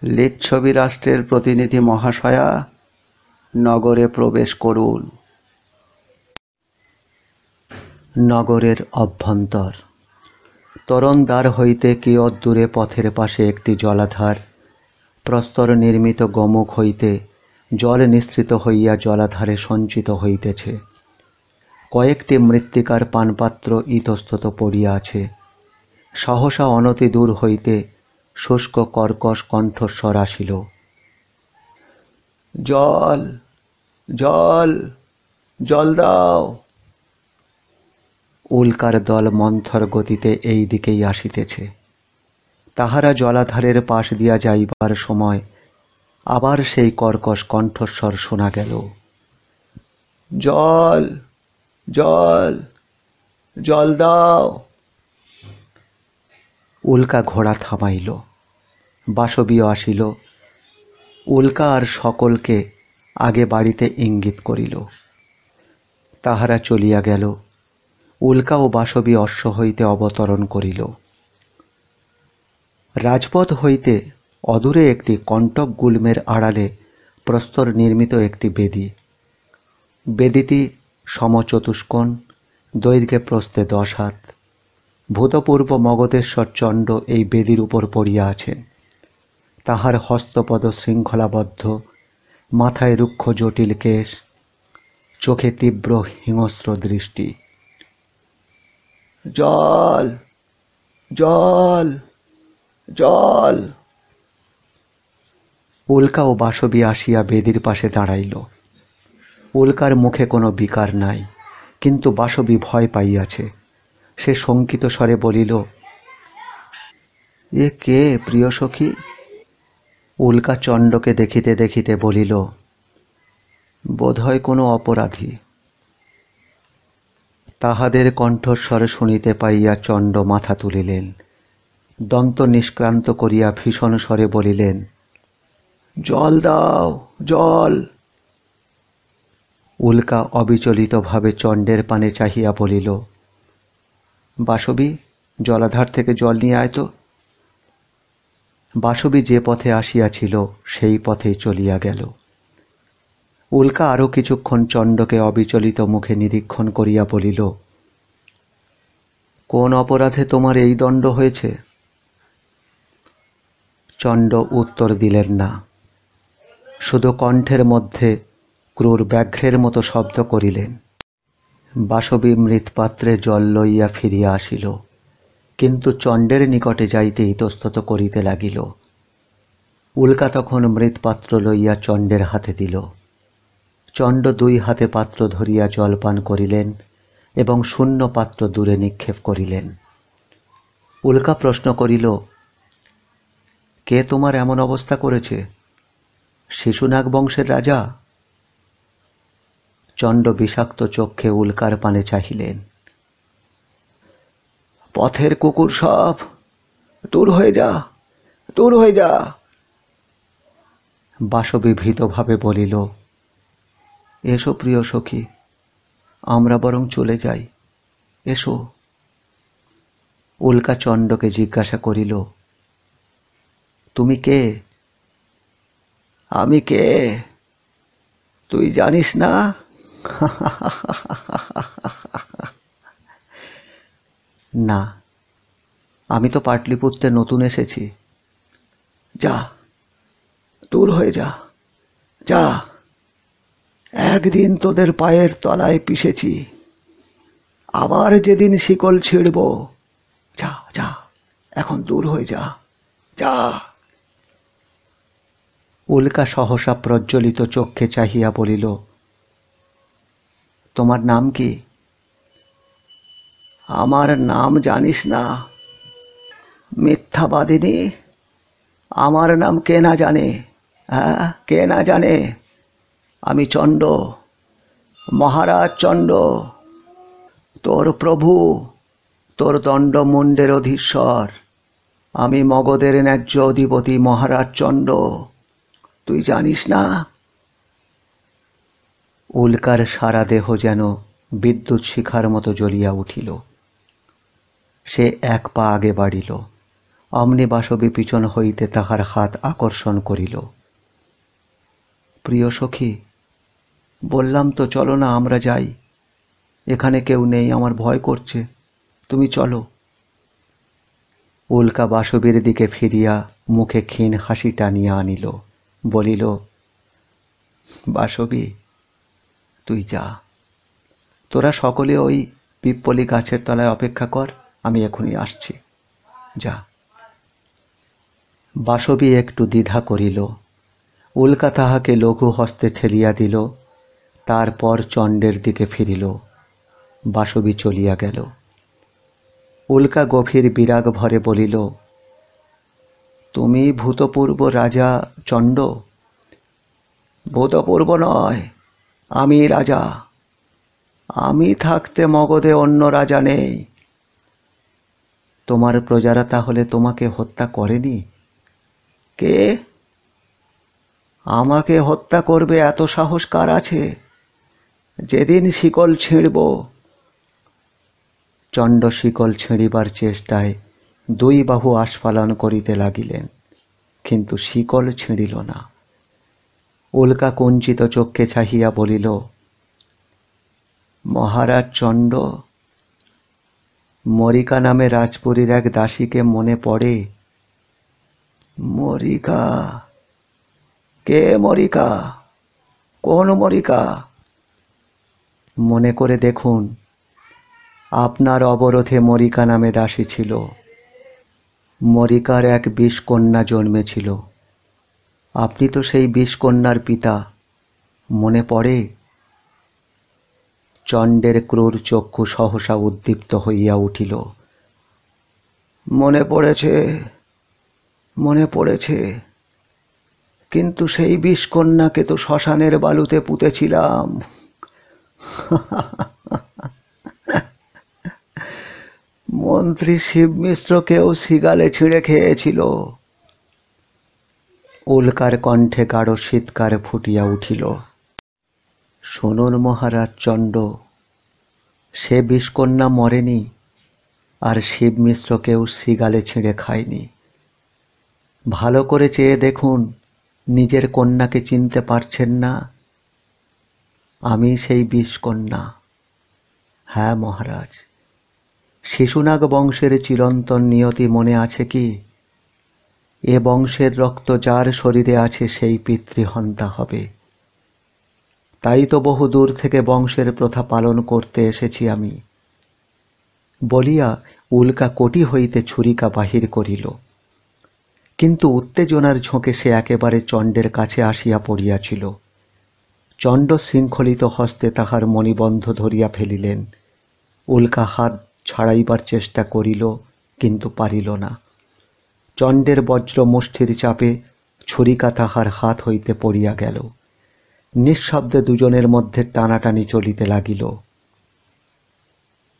লিচ্ছবি রাষ্ট্রের প্রতিনিধি মহাশয়া, নগরে প্রবেশ করুন। নগরের অভ্যন্তর। তোরণদ্বার হইতে কিয়ৎদূরে পথের পাশে একটি জলাধার, প্রস্তর নির্মিত গোমুখ হইতে জল নিঃসৃত হইয়া জলাধারে সঞ্চিত হইতেছে। কয়েকটি মৃত্তিকার পানপাত্র ইতস্তত পড়িয়া আছে। সহসা অনতি দূর হইতে শুষ্ক কর্কশ কণ্ঠস্বর আসিল, জল, জল, জল দাও। উল্কার দল মন্থর গতিতে এই দিকেই আসিতেছে। তাহারা জলাধারের পাশ দিয়া যাইবার সময় আবার সেই কর্কশ কণ্ঠস্বর শোনা গেল, জল, জল, জল দাও। উল্কা ঘোড়া থামাইল। বাসবীয় আসিল। উল্কা আর সকলকে আগে বাড়িতে ইঙ্গিত করিল। তাহারা চলিয়া গেল। উল্কা ও বাসবী অশ্ব হইতে অবতরণ করিল। রাজপথ হইতে অদূরে একটি কণ্টক গুল্মের আড়ালে প্রস্তর নির্মিত একটি বেদী। বেদীটি সমচতুষ্কোণ, দৈর্ঘ্যে প্রস্থে 10 হাত। ভূতপূর্ব মগধেশ্বর চণ্ড এই বেদীর উপর পড়িয়া আছেন। তাহার হস্তপদ শৃঙ্খলাবদ্ধ, মাথায় রুক্ষ জটিল কেশ, চোখে তীব্র হিংস্র দৃষ্টি। জল, জল, জল। উল্কা ও বাসবী আসিয়া বেদীর পাশে দাঁড়াইল। উল্কার মুখে কোনো বিকার নাই, কিন্তু বাসবী ভয় পাইয়াছে। সে শঙ্কিত স্বরে বলিল, এ কে প্রিয় সখী? উল্কা চণ্ডকে দেখিতে দেখিতে বলিল, বোধহয় কোনো অপরাধী। তাহাদের কণ্ঠস্বর শুনিতে পাইয়া চণ্ড মাথা তুলিলেন, দন্ত নিষ্ক্রান্ত করিয়া ভীষণ স্বরে বলিলেন, জল দাও, জল। উল্কা অবিচলিতভাবে চণ্ডের পানে চাহিয়া বলিল, বাসবি, জলাধার থেকে জল নিয়ে আয় তো। বাসবি যে পথে আসিয়াছিল সেই পথেই চলিয়া গেল। উল্কা আরো কিছুক্ষণ চণ্ডকে অবিচলিত মুখে নিরীক্ষণ করিয়া বলিল, কোন অপরাধে তোমার এই দণ্ড হয়েছে? চণ্ড উত্তর দিলেন না, শুধু কণ্ঠের মধ্যে ক্রূর ব্যাঘ্রের মতো শব্দ করিলেন। বাসবি মৃৎপাত্রে জল লইয়া ফিরিয়া আসিল, কিন্তু চণ্ডের নিকটে যাইতে ইতস্তত করিতে লাগিল। উল্কা তখন মৃৎপাত্র লইয়া চণ্ডের হাতে দিল। চণ্ড দুই হাতে পাত্র ধরিয়া জলপান করিলেন এবং শূন্য পাত্র দূরে নিক্ষেপ করিলেন। উল্কা প্রশ্ন করিল, কে তোমার এমন অবস্থা করেছে? শিশুনাগ বংশের রাজা? চণ্ড বিষাক্ত চক্ষে উল্কার পানে চাহিলেন। পথের কুকুর সব, দূর হয়ে যা, দূর হয়ে যা। বাসবি ভীতভাবে বলিল, এসো প্রিয় সখী, আমরা বরং চলে যাই, এসো। উল্কা চণ্ডকে জিজ্ঞাসা করিল, তুমি কে? আমি কে? তুই জানিস না? না, আমি তো পাটলিপুত্রে নতুন এসেছি। যা, দূর হয়ে যা, যা। একদিন তোদের পায়ের তলায় পিষেছি, আবার যেদিন শিকল ছিঁড়ব, যা যা, এখন দূর হয়ে যা, যা। উল্কা সহসা প্রজ্বলিত চক্ষে চাহিয়া বলিল, তোমার নাম কি? আমার নাম জানিস না? মিথ্যাবাদিনী, আমার নাম কে না জানে? হ্যাঁ, কে না জানে? আমি চণ্ড, মহারাজ চণ্ড, তোর প্রভু, তোর দণ্ডমুণ্ডের অধীশ্বর। আমি মগধের ন্যায্য অধিপতি মহারাজ চণ্ড, তুই জানিস না? উল্কার সারা দেহ যেন বিদ্যুৎ শিখার মতো জ্বলিয়া উঠিল। সে এক পা আগে বাড়িল, অমনি বাসবি পিছন হইতে তাহার হাত আকর্ষণ করিল। প্রিয় সখী, বললাম তো চলো না, আমরা যাই। এখানে কেউ নেই, আমার ভয় করছে, তুমি চলো। উল্কা বাসবির দিকে ফিরিয়া মুখে ক্ষীণ হাসি টানিয়া আনিল, বলিল, বাসবি, তুই যা, তোরা সকলে ওই পিপ্পলি গাছের তলায় অপেক্ষা কর, আমি এখনই আসছি, যা। বাসবি একটু দ্বিধা করিল। উল্কা তাহাকে লঘু হস্তে ঠেলিয়া দিল, তারপর চণ্ডের দিকে ফিরিল। বাসবি চলিয়া গেল। উল্কা গভীর বিরাগ ভরে বলিল, তুমি ভূতপূর্ব রাজা চণ্ড? ভূতপূর্ব নয়, আমি রাজা। আমি থাকতে মগধে অন্য রাজা নেই। তোমার প্রজারা তাহলে তোমাকে হত্যা করেনি? কে আমাকে হত্যা করবে এত সাহস কার আছে? যেদিন শিকল ছিঁড়ব। চণ্ড শিকল ছিঁড়িবার চেষ্টায় দুই বাহু আস্ফালন করিতে লাগিলেন, কিন্তু শিকল ছিঁড়িল না। উল্কা কুঞ্চিত চক্ষে চাহিয়া বলিল, মহারাজ চণ্ড, মরিকা নামে রাজপুরীর এক দাসীকে মনে পড়ে? মরিকা? কে মরিকা? কোন মরিকা? মনে করে দেখুন, আপনার অবরোধে মরিকা নামে দাসী ছিল। মরিকার এক 20 কন্যা জন্মেছিল। আপনি তো সেই 20 কন্যার পিতা, মনে পড়ে? চণ্ডের ক্রূর চক্ষু সহসা উদ্দীপ্ত হইয়া উঠিল। মনে পড়েছে, মনে পড়েছে, কিন্তু সেই বিষকন্যাকে তো শ্মশানের বালুতে পুঁতেছিলাম। মন্ত্রী শিব মিশ্রকেও সিগালে ছিঁড়ে খেয়েছিল। উল্কার কণ্ঠে গাঢ় শীতকার ফুটিয়া উঠিল। শুনুন মহারাজ চণ্ড, সে বিষকন্যা মরেনি, আর শিব মিশ্রকেও সিগালে ছিঁড়ে খায়নি। ভালো করে চেয়ে দেখুন, নিজের কন্যাকে চিনতে পারছেন না? আমি সেই বিষকন্যা। হ্যাঁ মহারাজ, শিশুনাগ বংশের চিরন্তন নিয়তি মনে আছে কি? এ বংশের রক্ত যার শরীরে আছে সেই পিতৃহন্তা হবে। তাই তো বহু দূর থেকে বংশের প্রথা পালন করতে এসেছি আমি। বলিয়া উল্কা কোটি হইতে ছুরিকা বাহির করিল, কিন্তু উত্তেজনার ঝোঁকে সে একেবারে চণ্ডের কাছে আসিয়া পড়িয়াছিল। চণ্ড শৃঙ্খলিত হস্তে তাহার মণিবন্ধ ধরিয়া ফেলিলেন। উল্কা হাত ছাড়াইবার চেষ্টা করিল, কিন্তু পারিল না। চণ্ডের বজ্র মুষ্টির চাপে ছুরিকা তাহার হাত হইতে পড়িয়া গেল। নিঃশব্দে দুজনের মধ্যে টানাটানি চলিতে লাগিল।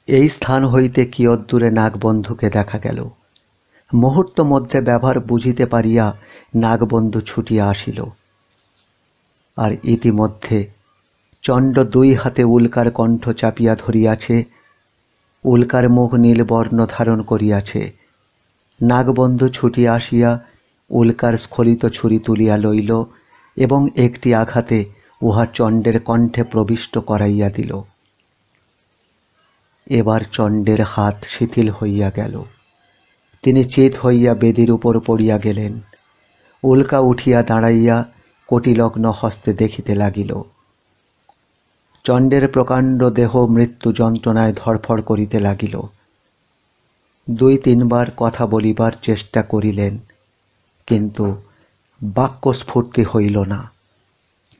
এই স্থান হইতে কিয়দ্দূরে নাগবন্ধুকে দেখা গেল। মুহূর্ত মধ্যে ব্যবহার বুঝিতে পারিয়া নাগবন্ধু ছুটিয়া আসিল। আর ইতিমধ্যে চণ্ড দুই হাতে উল্কার কণ্ঠ চাপিয়া ধরিয়াছে, উল্কার মুখ নীলবর্ণ ধারণ করিয়াছে। নাগবন্ধু ছুটিয়া আসিয়া উল্কার স্খলিত ছুরি তুলিয়া লইল এবং একটি আঘাতে উহা চণ্ডের কণ্ঠে প্রবিষ্ট করাইয়া দিল। এবার চণ্ডের হাত শিথিল হইয়া গেল। তিনি চিত হইয়া বেদির উপর পড়িয়া গেলেন। উল্কা উঠিয়া দাঁড়াইয়া কোটিলগ্ন হস্তে দেখিতে লাগিল। চণ্ডের প্রকাণ্ড দেহ মৃত্যু যন্ত্রণায় ধড়ফড় করিতে লাগিল। দুই তিনবার কথা বলিবার চেষ্টা করিলেন, কিন্তু বাক্যস্ফূর্তি হইল না।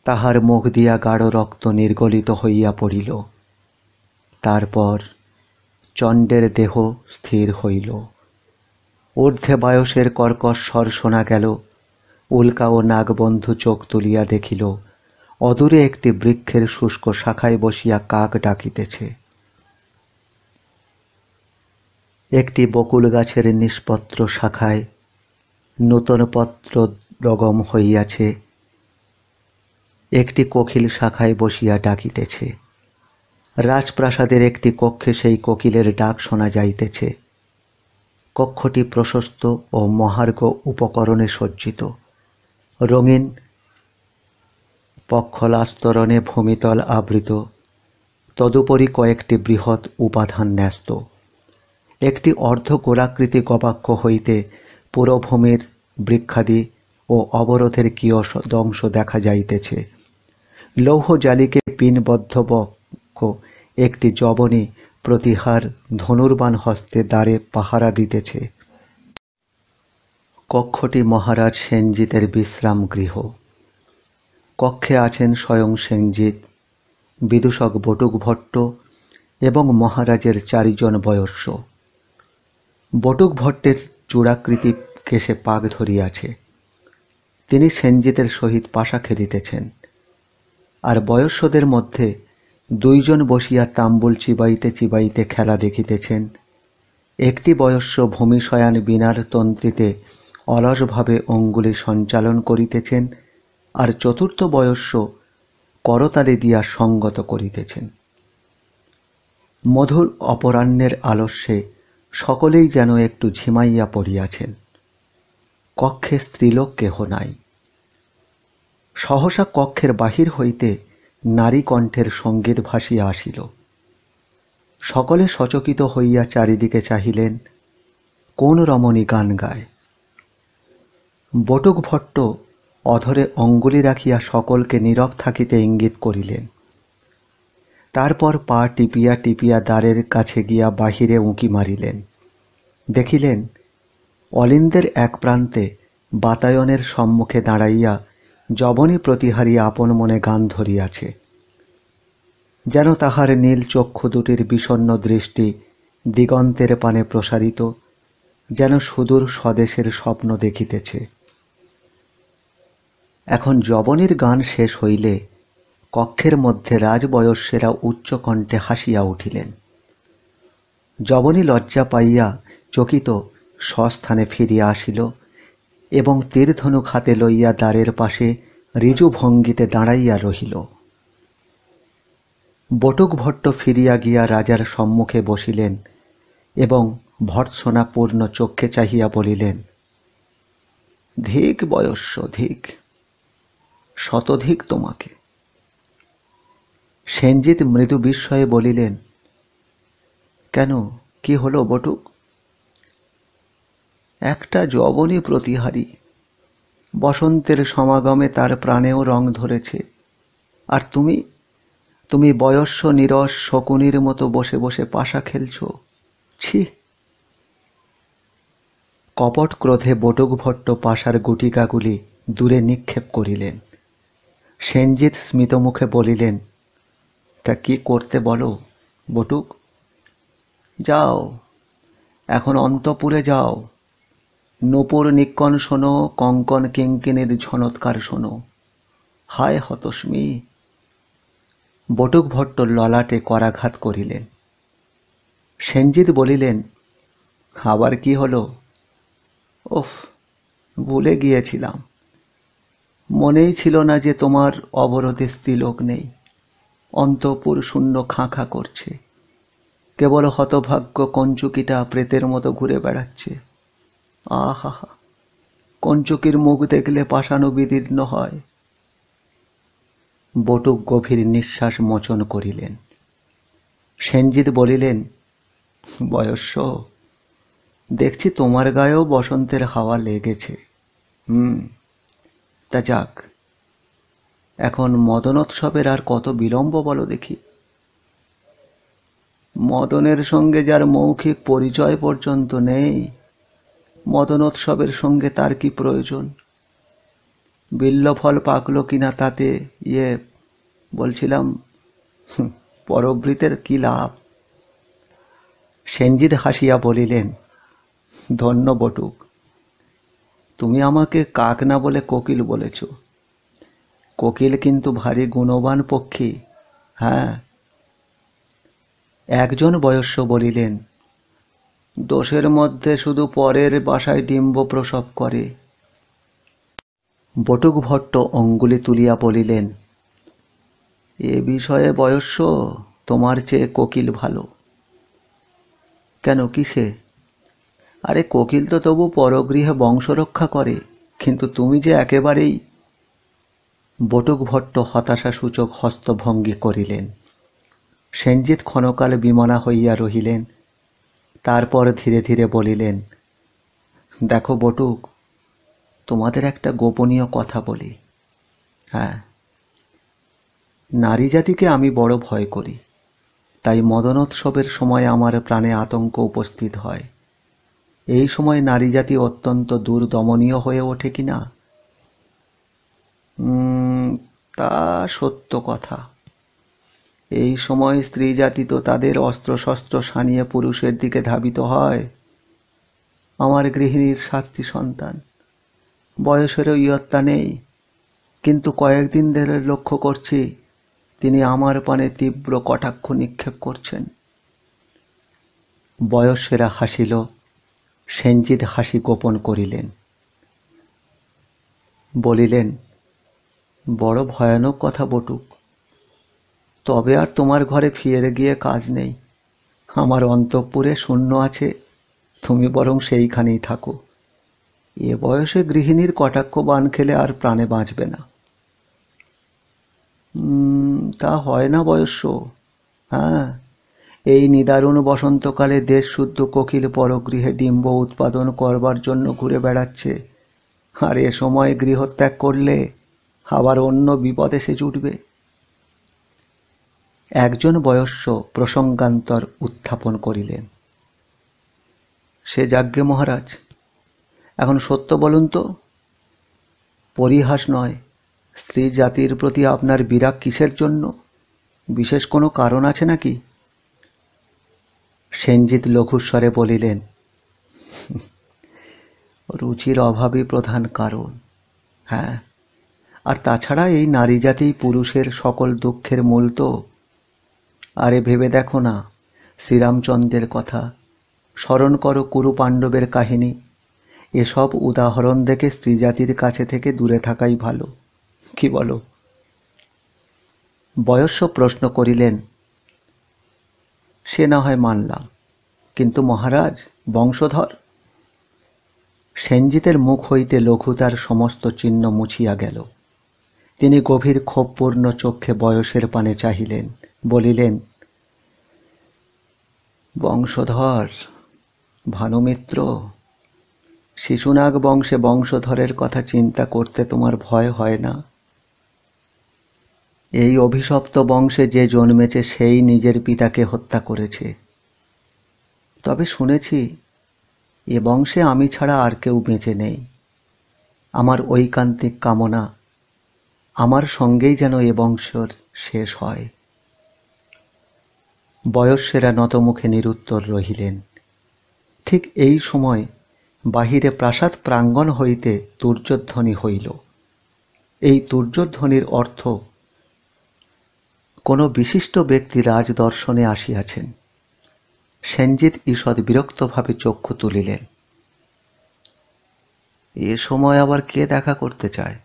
তাহার মুখ দিয়া গাঢ় রক্ত নির্গলিত হইয়া পড়িল। তারপর চণ্ডের দেহ স্থির হইল। ঊর্ধ্বে বায়সের কর্কশ স্বর শোনা গেল। উল্কা ও নাগবন্ধু চোখ তুলিয়া দেখিল, অদূরে একটি বৃক্ষের শুষ্ক শাখায় বসিয়া কাক ডাকিতেছে। একটি বকুল গাছের নিষ্পত্র শাখায় নূতন পত্র দগম হইয়াছে। একটি কোকিল শাখায় বসিয়া ডাকিতেছে। রাজপ্রাসাদের একটি কক্ষে সেই কোকিলের ডাক শোনা যাইতেছে। কক্ষটি প্রশস্ত ও মহার্ঘ উপকরণে সজ্জিত। রঙিন পক্ষলাস্তরণে ভূমিতল আবৃত, তদুপরি কয়েকটি বৃহৎ উপাধান ন্যস্ত। একটি অর্ধগোলাকৃতি গবাক্ষ হইতে পুরভূমির বৃক্ষাদি ও অবরোধের কিয়দংশ দেখা যাইতেছে। লৌহ জালিকে পিনবদ্ধ বক্ষ একটি যবনী প্রতিহার ধনুর্বাণ হস্তে দ্বারে পাহারা দিতেছে। কক্ষটি মহারাজ সেনজিতের বিশ্রাম গৃহ। কক্ষে আছেন স্বয়ং সেনজিৎ, বিদূষক বটুক ভট্ট এবং মহারাজের 4 জন বয়স্য। বটুক ভট্টের চূড়াকৃতি কেশে পাক ধরিয়াছে। তিনি সেনজিতের সহিত পাশা খেলিতেছেন। আর বয়স্যদের মধ্যে 2 জন বসিয়া তাম্বুল চিবাইতে চিবাইতে খেলা দেখিতেছেন। একটি বয়স্য ভূমিশয়ান বীণার তন্ত্রীতে অলসভাবে অঙ্গুলি সঞ্চালন করিতেছেন, আর চতুর্থ বয়স্য করতালি দিয়া সঙ্গত করিতেছেন। মধুর অপরাহ্নের আলস্যে সকলেই যেন একটু ঝিমাইয়া পড়িয়াছেন। কক্ষে স্ত্রীলোক কেহ নাই। সহসা কক্ষের বাহির হইতে নারী কণ্ঠের সঙ্গীত ভাসিয়া আসিল। সকলে সচকিত হইয়া চারিদিকে চাহিলেন, কোন রমণী গান গায়। বটুক ভট্ট অধরে অঙ্গুলি রাখিয়া সকলকে নীরব থাকিতে ইঙ্গিত করিলেন। তারপর পা টিপিয়া টিপিয়া দ্বারের কাছে গিয়া বাহিরে উঁকি মারিলেন। দেখিলেন অলিন্দের এক প্রান্তে বাতায়নের সম্মুখে দাঁড়াইয়া যবনী প্রতিহারী আপন মনে গান ধরিয়াছে। যেন তাহার নীল চক্ষু দুটির বিষণ্ণ দৃষ্টি দিগন্তের পানে প্রসারিত, যেন সুদূর স্বদেশের স্বপ্ন দেখিতেছে। এখন যবনের গান শেষ হইলে কক্ষের মধ্যে রাজবয়স্যেরা উচ্চকণ্ঠে হাসিয়া উঠিলেন। যবনী লজ্জা পাইয়া চকিত স্বস্থানে ফিরিয়া আসিল এবং তীরধনুক হাতে লইয়া দ্বারের পাশে ঋজু ভঙ্গিতে দাঁড়াইয়া রহিল। বটুক ভট্ট ফিরিয়া গিয়া রাজার সম্মুখে বসিলেন এবং ভর্ৎসনাপূর্ণ চক্ষে চাহিয়া বলিলেন, ধিক বয়স্য ধিক, শতধিক তোমাকে। সেনজিৎ মৃদু বিস্ময়ে বলিলেন, কেন, কি হলো বটুক? একটা যবনী প্রতিহারী, বসন্তের সমাগমে তার প্রাণেও রং ধরেছে, আর তুমি তুমি বয়স্য নীরস শকুনির মতো বসে বসে পাশা খেলছ। ছি! কপট ক্রোধে বটুক ভট্ট পাশার গুটিকাগুলি দূরে নিক্ষেপ করিলেন। সেনজিৎ স্মিতমুখে বলিলেন, তা কি করতে বলো বটুক? যাও, এখন অন্তঃপুরে যাও, নূপুর নিক্কণ শোনো, কঙ্কণ কিঙ্কিণীর ঝনৎকার শোনো। হায় হতস্মি! বটুক ভট্ট ললাটে করাঘাত করিলেন। সেনজিৎ বলিলেন, আবার কি হলো? ওফ, ভুলে গিয়েছিলাম, মনেই ছিল না যে তোমার অবরোধে স্ত্রীলোক নেই। অন্তঃপুর শূন্য খাঁ খাঁ করছে, কেবল হতভাগ্য কঞ্চুকিটা প্রেতের মতো ঘুরে বেড়াচ্ছে। আহা, কঞ্চুকির মুখ দেখলে পাষাণু বিদীর্ণ হয়। বটুক গভীর নিঃশ্বাস মোচন করিলেন। সেনজিৎ বলিলেন, বয়স্য, দেখছি তোমার গায়েও বসন্তের হাওয়া লেগেছে। তা যাক, এখন মদনোৎসবের আর কত বিলম্ব বলো দেখি? মদনের সঙ্গে যার মৌখিক পরিচয় পর্যন্ত নেই, মদনোৎসবের সঙ্গে তার কি প্রয়োজন? বিল্বফল পাকল কিনা তাতে বলছিলাম, পরবৃতের কি লাভ? সেনজিৎ হাসিয়া বলিলেন, ধন্য বটুক, তুমি আমাকে কাক না বলে কোকিল বলেছ। কোকিল কিন্তু ভারী গুণবান পক্ষী। হ্যাঁ। একজন বয়স্য বলিলেন, দোষের মধ্যে শুধু পরের বাসায় ডিম্ব প্রসব করে। বটুক ভট্ট অঙ্গুলি তুলিয়া বলিলেন, এ বিষয়ে বয়স্য তোমার চেয়ে কোকিল ভালো। কেন, কিসে? আরে কোকিল তো তবু পরগৃহে বংশ রক্ষা করে, কিন্তু তুমি যে একেবারেই। বটুক ভট্ট হতাশাসূচক হস্তভঙ্গি করিলেন। সেনজিৎ ক্ষণকাল বিমনা হইয়া রহিলেন, তারপর ধীরে ধীরে বলিলেন, দেখো বটুক, তোমাদের একটা গোপনীয় কথা বলি। হ্যাঁ, নারী জাতিকে আমি বড় ভয় করি, তাই মদনোৎসবের সময় আমার প্রাণে আতঙ্ক উপস্থিত হয়। এই সময় নারী জাতি অত্যন্ত দুর্দমনীয় হয়ে ওঠে কিনা? তা সত্য কথা। এই সময় স্ত্রী জাতি তো তাদের অস্ত্রশস্ত্র সানিয়ে পুরুষের দিকে ধাবিত হয়। আমার গৃহিণীর 7টি সন্তান, বয়সেরও ইয়ত্তা নেই, কিন্তু কয়েকদিন ধরে লক্ষ্য করছি তিনি আমার পানে তীব্র কটাক্ষ নিক্ষেপ করছেন। বয়স্যেরা হাসিল। সেনজিৎ হাসি গোপন করিলেন। বলিলেন, বড় ভয়ানক কথা বটুক, তবে আর তোমার ঘরে ফিরে গিয়ে কাজ নেই। আমার অন্তঃপুরে শূন্য আছে, তুমি বরং সেইখানেই থাকো। এ বয়সে গৃহিণীর কটাক্ষ বান খেলে আর প্রাণে বাঁচবে না। তা হয় না বয়স্য। হ্যাঁ, এই নিদারুণ বসন্তকালে দেশশুদ্ধ কোকিল পরগৃহে ডিম্ব উৎপাদন করবার জন্য ঘুরে বেড়াচ্ছে, আর এ সময় গৃহত্যাগ করলে আবার অন্য বিপদ এসে জুটবে। একজন বয়স্য প্রসঙ্গান্তর উত্থাপন করিলেন, সে যাজ্ঞে মহারাজ, এখন সত্য বলুন তো, পরিহাস নয়, স্ত্রী জাতির প্রতি আপনার বিরাগ কিসের জন্য? বিশেষ কোনো কারণ আছে নাকি? সেনজিৎ লঘুস্বরে বলিলেন, রুচির অভাবই প্রধান কারণ। হ্যাঁ, আর তাছাড়া এই নারী জাতিই পুরুষের সকল দুঃখের মূল তো। আরে ভেবে দেখো না, শ্রীরামচন্দ্রের কথা, স্মরণ করো কুরু পাণ্ডবের কাহিনী। এসব উদাহরণ দেখে স্ত্রীজাতির কাছে থেকে দূরে থাকাই ভালো, কি বলো? বয়স্য প্রশ্ন করিলেন, সে না হয় মানলাম, কিন্তু মহারাজ বংশধর? সেনজিতের মুখ হইতে লঘুতার সমস্ত চিহ্ন মুছিয়া গেল। তিনি গভীর ক্ষোভপূর্ণ চক্ষে বয়সের পানে চাহিলেন, বলিলেন, বংশধর, ভানুমিত্র, শিশুনাগ বংশে বংশধরের কথা চিন্তা করতে তোমার ভয় হয় না? এই অভিশপ্ত বংশে যে জন্মেছে সেই নিজের পিতাকে হত্যা করেছে। তবে শুনেছি এ বংশে আমি ছাড়া আর কেউ বেঁচে নেই। আমার ঐকান্তিক কামনা, আমার সঙ্গেই যেন এ বংশের শেষ হয়। বয়স্যেরা নতমুখে নিরুত্তর রহিলেন। ঠিক এই সময় বাহিরে প্রাসাদ প্রাঙ্গণ হইতে তুর্যধ্বনি হইল। এই তুর্যধ্বনির অর্থ, কোনো বিশিষ্ট ব্যক্তি রাজদর্শনে আসিয়াছেন। সেনজিৎ ঈষৎ বিরক্তভাবে চক্ষু তুলিলেন। এ সময় আবার কে দেখা করতে চায়?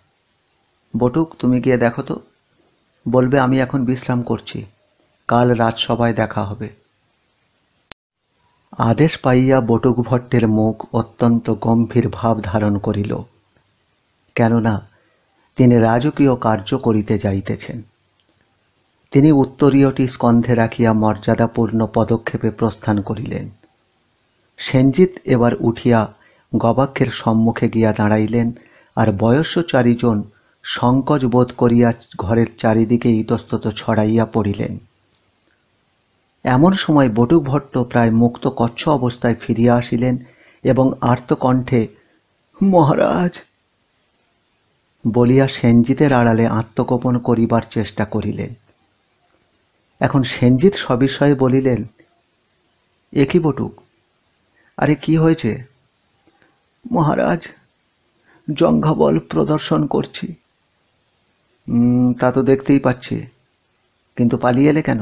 বটুক, তুমি গিয়ে দেখো তো। বলবে আমি এখন বিশ্রাম করছি, কাল রাজসভায় দেখা হবে। আদেশ পাইয়া বটুক ভট্টের মুখ অত্যন্ত গম্ভীর ভাব ধারণ করিল, কেননা তিনি রাজকীয় কার্য করিতে যাইতেছেন। তিনি উত্তরীয়টি স্কন্ধে রাখিয়া মর্যাদাপূর্ণ পদক্ষেপে প্রস্থান করিলেন। সেনজিৎ এবার উঠিয়া গবাক্ষের সম্মুখে গিয়া দাঁড়াইলেন, আর বয়স্য চারিজন সংকোচ বোধ করিয়া ঘরের চারিদিকে ইতস্তত ছড়াইয়া পড়িলেন। এমন সময় বটুক ভট্ট প্রায় মুক্ত কচ্ছ অবস্থায় ফিরিয়া আসিলেন এবং আর্তকণ্ঠে মহারাজ বলিয়া সেনজিতের আড়ালে আত্মগোপন করিবার চেষ্টা করিলেন। এখন সেনজিৎ সবিষয়ে বলিলেন, এ কি বটুক, আরে কি হয়েছে? মহারাজ, জঙ্ঘাবল প্রদর্শন করছি। তা তো দেখতেই পাচ্ছি, কিন্তু পালিয়ে এলে কেন?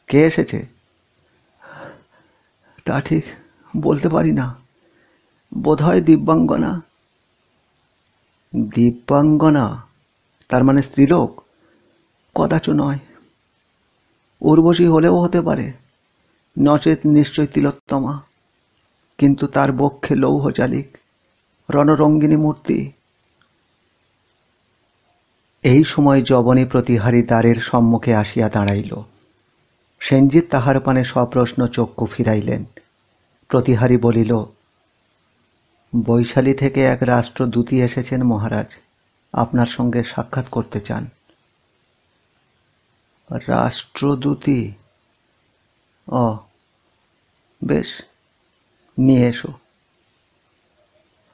কে এসেছে? তা ঠিক বলতে পারি না, বোধহয় দিব্যাঙ্গনা। দিব্যাঙ্গনা? তার মানে স্ত্রীলোক? কদাচ নয়, উর্বশী হলেও হতে পারে, নচেত নিশ্চয় তিলোত্তমা। কিন্তু তার বক্ষে লৌহ চালিক, রণরঙ্গিনী মূর্তি। এই সময় যবনী প্রতিহারী দ্বারের সম্মুখে আসিয়া দাঁড়াইল। সেনজিৎ তাহার পানে সপ্রশ্ন চক্ষু ফিরাইলেন। প্রতিহারী বলিল, বৈশালী থেকে এক রাষ্ট্রদূতী এসেছেন মহারাজ, আপনার সঙ্গে সাক্ষাৎ করতে চান। রাষ্ট্রদূতী? ও বেশ, নিয়ে এসো।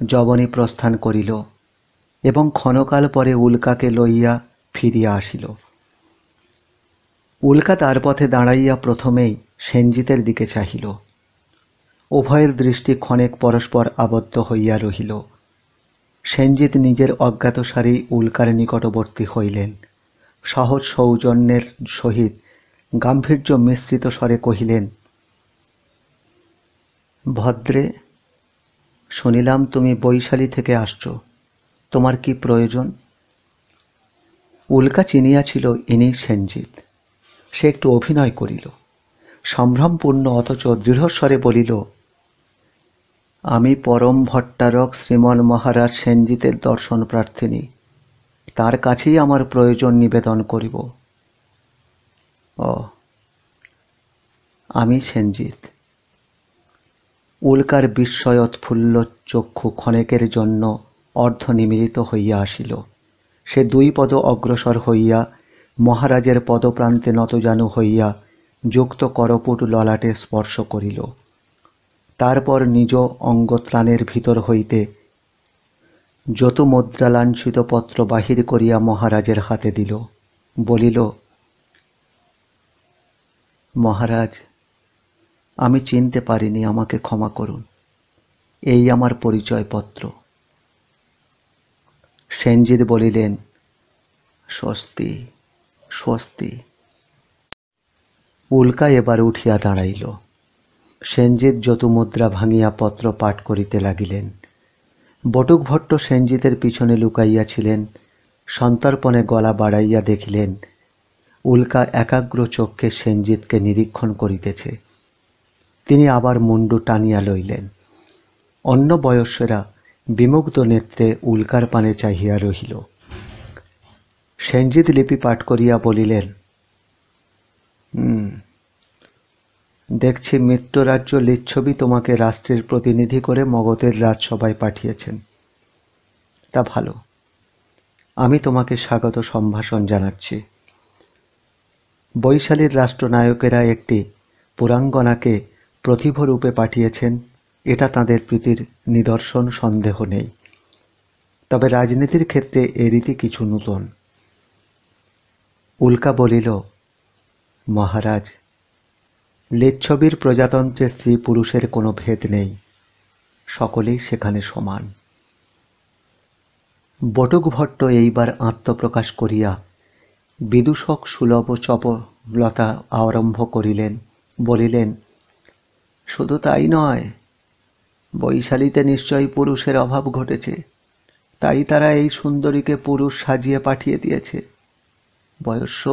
যবনী প্রস্থান করিল এবং ক্ষণকাল পরে উল্কাকে লইয়া ফিরিয়া আসিল। উল্কা তার পথে দাঁড়াইয়া প্রথমেই সেনজিতের দিকে চাহিল। উভয়ের দৃষ্টি ক্ষণেক পরস্পর আবদ্ধ হইয়া রহিল। সেনজিৎ নিজের অজ্ঞাতসারেই উল্কার নিকটবর্তী হইলেন। সহজ সৌজন্যের সহিত গাম্ভীর্য মিশ্রিত স্বরে কহিলেন, ভদ্রে, শুনিলাম তুমি বৈশালী থেকে আসছ, তোমার কি প্রয়োজন? উল্কা চিনিয়াছিল ইনি সেনজিৎ। সে একটু অভিনয় করিল, সম্ভ্রমপূর্ণ অথচ দৃঢ়স্বরে বলিল, আমি পরম ভট্টারক শ্রীমন মহারাজ সেনজিতের দর্শন প্রার্থিনী, তার কাছেই আমার প্রয়োজন নিবেদন করিব। ও, আমি সেনজিৎ। উল্কার বিস্ময়োৎফুল্ল চক্ষু ক্ষণেকের জন্য অর্ধনিমীলিত হইয়া আসিল। সে দুই পদ অগ্রসর হইয়া মহারাজের পদপ্রান্তে নতজানু হইয়া যুক্ত করপুট ললাটে স্পর্শ করিল। তারপর নিজ অঙ্গত্রাণের ভিতর হইতে যতুমুদ্রালাঞ্ছিত পত্র বাহির করিয়া মহারাজের হাতে দিল। বলিল, মহারাজ, আমি চিনতে পারিনি, আমাকে ক্ষমা করুন। এই আমার পরিচয়পত্র। সেনজিৎ বলিলেন, স্বস্তি স্বস্তি। উল্কা এবার উঠিয়া দাঁড়াইল। সেনজিৎ যতুমুদ্রা ভাঙিয়া পত্র পাঠ করিতে লাগিলেন। বটুকভট্ট সেনজিতের পিছনে লুকাইয়াছিলেন। সন্তর্পণে গলা বাড়াইয়া দেখিলেন উল্কা একাগ্র চক্ষে সেনজিৎকে নিরীক্ষণ করিতেছে। তিনি আবার মুন্ডু টানিয়া লইলেন। অন্য বয়স্যেরা বিমুগ্ধ নেত্রে উল্কার পানে চাহিয়া রহিল। সেনজিৎ লিপি পাঠ করিয়া বলিলেন, দেখছি মিত্ররাজ্য লিচ্ছবি তোমাকে রাষ্ট্রের প্রতিনিধি করে মগধের রাজসভায় পাঠিয়েছেন। তা ভালো, আমি তোমাকে স্বাগত সম্ভাষণ জানাচ্ছি। বৈশালীর রাষ্ট্রনায়কেরা একটি পুরাঙ্গনাকে প্রতিভরূপে পাঠিয়েছেন, এটা তাঁদের প্রীতির নিদর্শন, সন্দেহ নেই। তবে রাজনীতির ক্ষেত্রে এ রীতি কিছু নূতন। উল্কা বলিল, মহারাজ, লিচ্ছবির প্রজাতন্ত্রে স্ত্রী পুরুষের কোনো ভেদ নেই, সকলেই সেখানে সমান। বটুকভট্ট এইবার আত্মপ্রকাশ করিয়া বিদূষক সুলভ চপলতা আরম্ভ করিলেন। বলিলেন, শুধু তাই নয়, বৈশালীতে নিশ্চয়ই পুরুষের অভাব ঘটেছে, তাই তারা এই সুন্দরীকে পুরুষ সাজিয়ে পাঠিয়ে দিয়েছে। বয়স্য,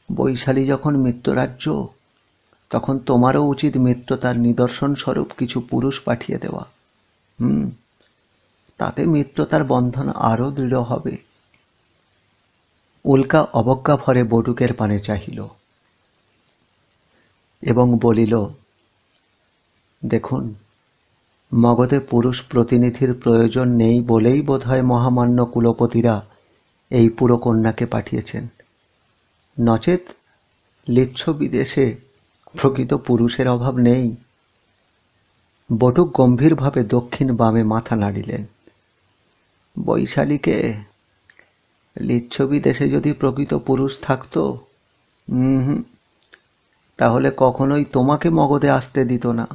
বৈশালী যখন মিত্ররাজ্য, তখন তোমারও উচিত মিত্রতার নিদর্শন স্বরূপ কিছু পুরুষ পাঠিয়ে দেওয়া। তাতে মিত্রতার বন্ধন আরো দৃঢ় হবে। উল্কা অবজ্ঞা ভরে বটুকের পানে চাহিল এবং বলিল, দেখুন, মগধে পুরুষ প্রতিনিধির প্রয়োজন নেই বলেই বোধহয় মহামান্য কুলপতিরা এই পুরকন্যাকে পাঠিয়েছেন, নচেত লিচ্ছবি দেশে প্রকৃত পুরুষের অভাব নেই। বটুক গম্ভীরভাবে দক্ষিণ বামে মাথা নাড়িলেন। বৈশালীকে লিচ্ছবি দেশে যদি প্রকৃত পুরুষ থাকত, তাহলে কখনোই তোমাকে মগধে আসতে দিত না।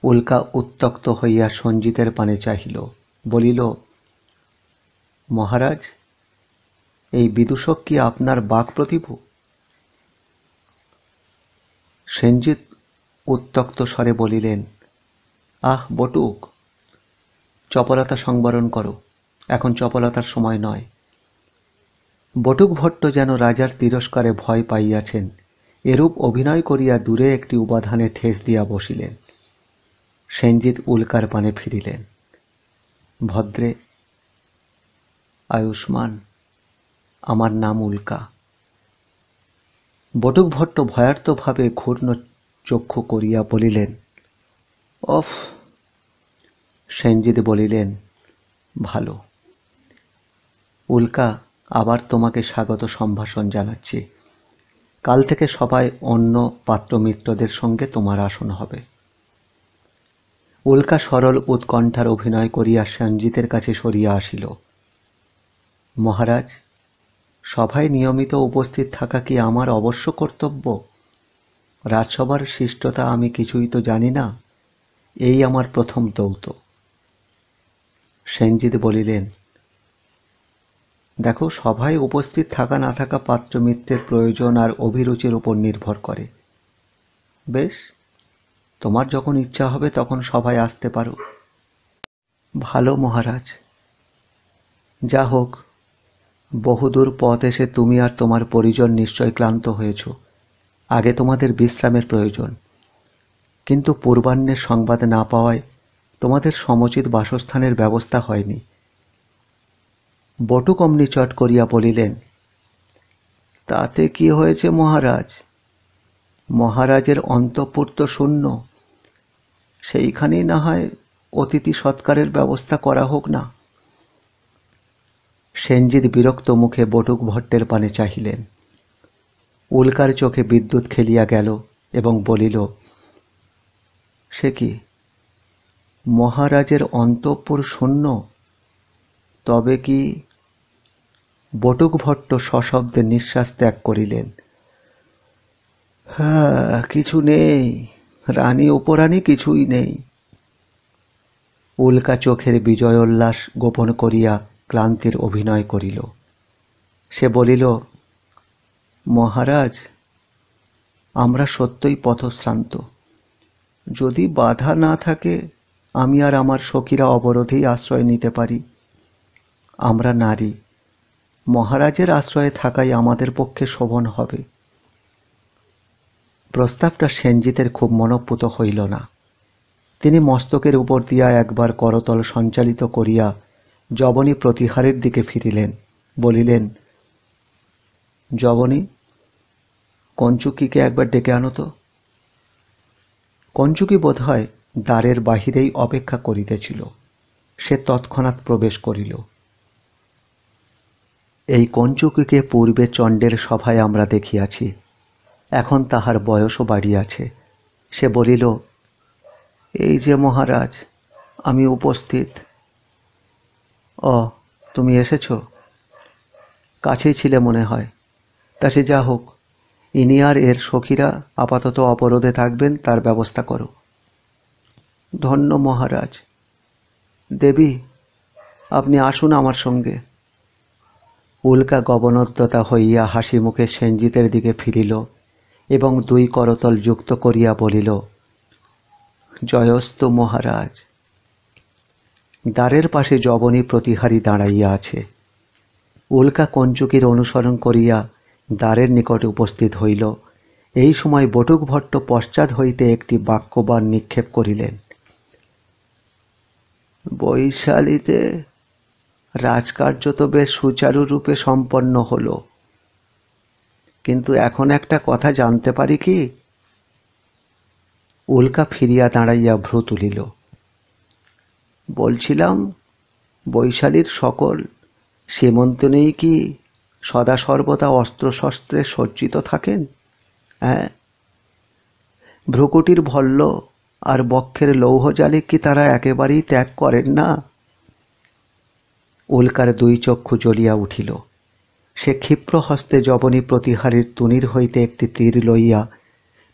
উল্কা উত্ত্যক্ত হইয়া সঞ্জিতের পানে চাহিল, বলিল, মহারাজ, এই বিদূষক কি আপনার বাক প্রতিভু? সেনজিৎ উত্ত্যক্ত স্বরে বলিলেন, আহ বটুক, চপলতা সংবরণ করো, এখন চপলতার সময় নয়। বটুকভট্ট যেন রাজার তিরস্কারে ভয় পাইয়াছেন, এরূপ অভিনয় করিয়া দূরে একটি উপাধানে ঠেস দিয়া বসিলেন। সেনজিৎ উল্কার পানে ফিরিলেন। ভদ্রে, আয়ুষ্মান, আমার নাম উল্কা। বটুকভট্ট ভয়ার্তভাবে ঘূর্ণ চক্ষু করিয়া বলিলেন, অফ। সেনজিৎ বলিলেন, ভালো। উল্কা, আবার তোমাকে স্বাগত সম্ভাষণ জানাচ্ছি। কাল থেকে সবাই অন্য পাত্রমিত্রদের সঙ্গে তোমার আসন হবে। উল্কা সরল উৎকণ্ঠার অভিনয় করিয়া সেনজিতের কাছে সরিয়া আসিল। মহারাজ, সভায় নিয়মিত উপস্থিত থাকা কি আমার অবশ্য কর্তব্য? রাজসভার শিষ্টতা আমি কিছুই তো জানি না, এই আমার প্রথম দৌত। সেনজিৎ বলিলেন, দেখো, সভায় উপস্থিত থাকা না থাকা পাত্রমিত্রের প্রয়োজন আর অভিরুচির উপর নির্ভর করে। বেশ, তোমার যখন ইচ্ছা হবে তখন সভায় আসতে পারো। ভালো মহারাজ। যা হোক, বহুদূর পথ এসে তুমি আর তোমার পরিজন নিশ্চয় ক্লান্ত হয়েছ। আগে তোমাদের বিশ্রামের প্রয়োজন, কিন্তু পূর্বাহ্নের সংবাদ না পাওয়ায় তোমাদের সমুচিত বাসস্থানের ব্যবস্থা হয়নি। বটুক অমনি চট করিয়া বলিলেন, তাতে কি হয়েছে মহারাজ? মহারাজের অন্তঃপুর তো শূন্য, সেইখানেই না হয় অতিথি সৎকারের ব্যবস্থা করা হোক না। সেনজিৎ বিরক্ত মুখে বটুকভট্টের পানে চাহিলেন। উল্কার চোখে বিদ্যুৎ খেলিয়া গেল এবং বলিল, সে কি, মহারাজের অন্তঃপুর শূন্য? তবে কি? বটুকভট্ট সশব্দে নিঃশ্বাস ত্যাগ করিলেন। হ্যাঁ, কিছু নেই, রানী উপরানী কিছুই নেই। উল্কা চোখের বিজয়োল্লাস গোপন করিয়া ক্লান্তির অভিনয় করিল। সে বলিল, মহারাজ, আমরা সত্যই পথশ্রান্ত। যদি বাধা না থাকে, আমি আর আমার সখীরা অবরোধেই আশ্রয় নিতে পারি। আমরা নারী, মহারাজের আশ্রয়ে থাকাই আমাদের পক্ষে শোভন হবে। প্রস্তাবটা সেনজিতের খুব মনঃপূত হইল না। তিনি মস্তকের উপর দিয়া একবার করতল সঞ্চালিত করিয়া যবনী প্রতিহারের দিকে ফিরিলেন। বলিলেন, যবনী, কঞ্চুকিকে একবার ডেকে আনো তো। কঞ্চুকি বোধহয় দ্বারের বাহিরেই অপেক্ষা করিতেছিল। সে তৎক্ষণাৎ প্রবেশ করিল। এই কঞ্চুকিকে পূর্বে চণ্ডের সভায় আমরা দেখিয়াছি। এখন তাহার বয়সও বাড়িয়াছে। সে বলিল, এই যে মহারাজ, আমি উপস্থিত। ও, তুমি এসেছ? কাছেই ছিলে মনে হয়। তা সে যা হোক, ইনি আর এর সখীরা আপাতত অবরোধে থাকবেন, তার ব্যবস্থা করো। ধন্য মহারাজ। দেবী, আপনি আসুন আমার সঙ্গে। উল্কা গগনোদ্যতা হইয়া হাসি মুখে সেনজিতের দিকে ফিরিল এবং দুই করতল যুক্ত করিয়া বলিল, জয়স্তু মহারাজ। দ্বারের পাশে যবনী প্রতিহারী দাঁড়াইয়া আছে। উল্কা কঞ্চুকির অনুসরণ করিয়া দ্বারের নিকটে উপস্থিত হইল। এই সময় বটুক ভট্ট পশ্চাৎ হইতে একটি বাক্যবাণ নিক্ষেপ করিলেন। বৈশালীতে রাজকার্য তো বেশ সুচারুরূপে সম্পন্ন হল, কিন্তু এখন একটা কথা জানতে পারি কি? উল্কা ফিরিয়া দাঁড়াইয়া ভ্রু তুলিল। বলছিলাম, বৈশালীর সকল সীমন্তনেই কি সদা সর্বদা অস্ত্রশস্ত্রে সজ্জিত থাকেন? হ্যাঁ, ভ্রুকুটির ভল্ল আর বক্ষের লৌহজালিক কি তারা একেবারেই ত্যাগ করেন না? উল্কার দুই চক্ষু জ্বলিয়া উঠিল। সে ক্ষিপ্র হস্তে যবনী প্রতিহারীর তুনির হইতে একটি তীর লইয়া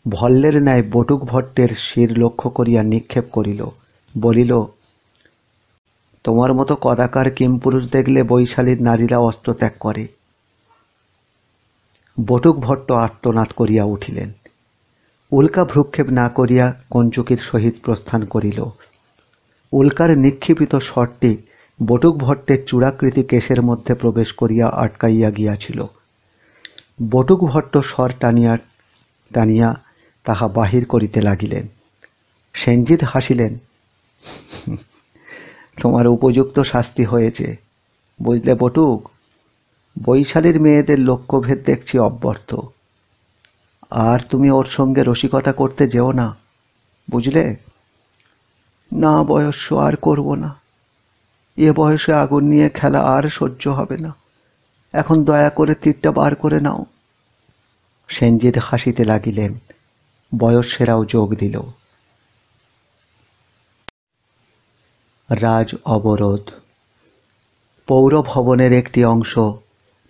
ভল্লের ন্যায় বটুক ভট্টের শির লক্ষ্য করিয়া নিক্ষেপ করিল। বলিল, তোমার মতো কদাকার কিমপুরুষ দেখলে বৈশালীর নারীরা অস্ত্র ত্যাগ করে। বটুক ভট্ট আর্তনাদ করিয়া উঠিলেন। উল্কা ভ্রুক্ষেপ না করিয়া কঞ্চুকির সহিত প্রস্থান করিল। উল্কার নিক্ষিপিত স্বরটি বটুক ভট্টের চূড়াকৃতি কেশের মধ্যে প্রবেশ করিয়া আটকাইয়া গিয়াছিল। বটুক ভট্ট স্বর টানিয়া টানিয়া তাহা বাহির করিতে লাগিলেন। সেনজিৎ হাসিলেন, তোমার উপযুক্ত শাস্তি হয়েছে, বুঝলে বটুক। বৈশালীর মেয়েদের লক্ষ্যভেদ দেখছি অব্যর্থ। আর তুমি ওর সঙ্গে রসিকতা করতে যেও না, বুঝলে? না বয়স্য, আর করব না। এ বয়সে আগুন নিয়ে খেলা আর সহ্য হবে না। এখন দয়া করে তীরটা বার করে নাও। সেনজিৎ হাসিতে লাগিলেন। বয়স্যেরাও যোগ দিল। রাজ অবরোধ। পৌর ভবনের একটি অংশ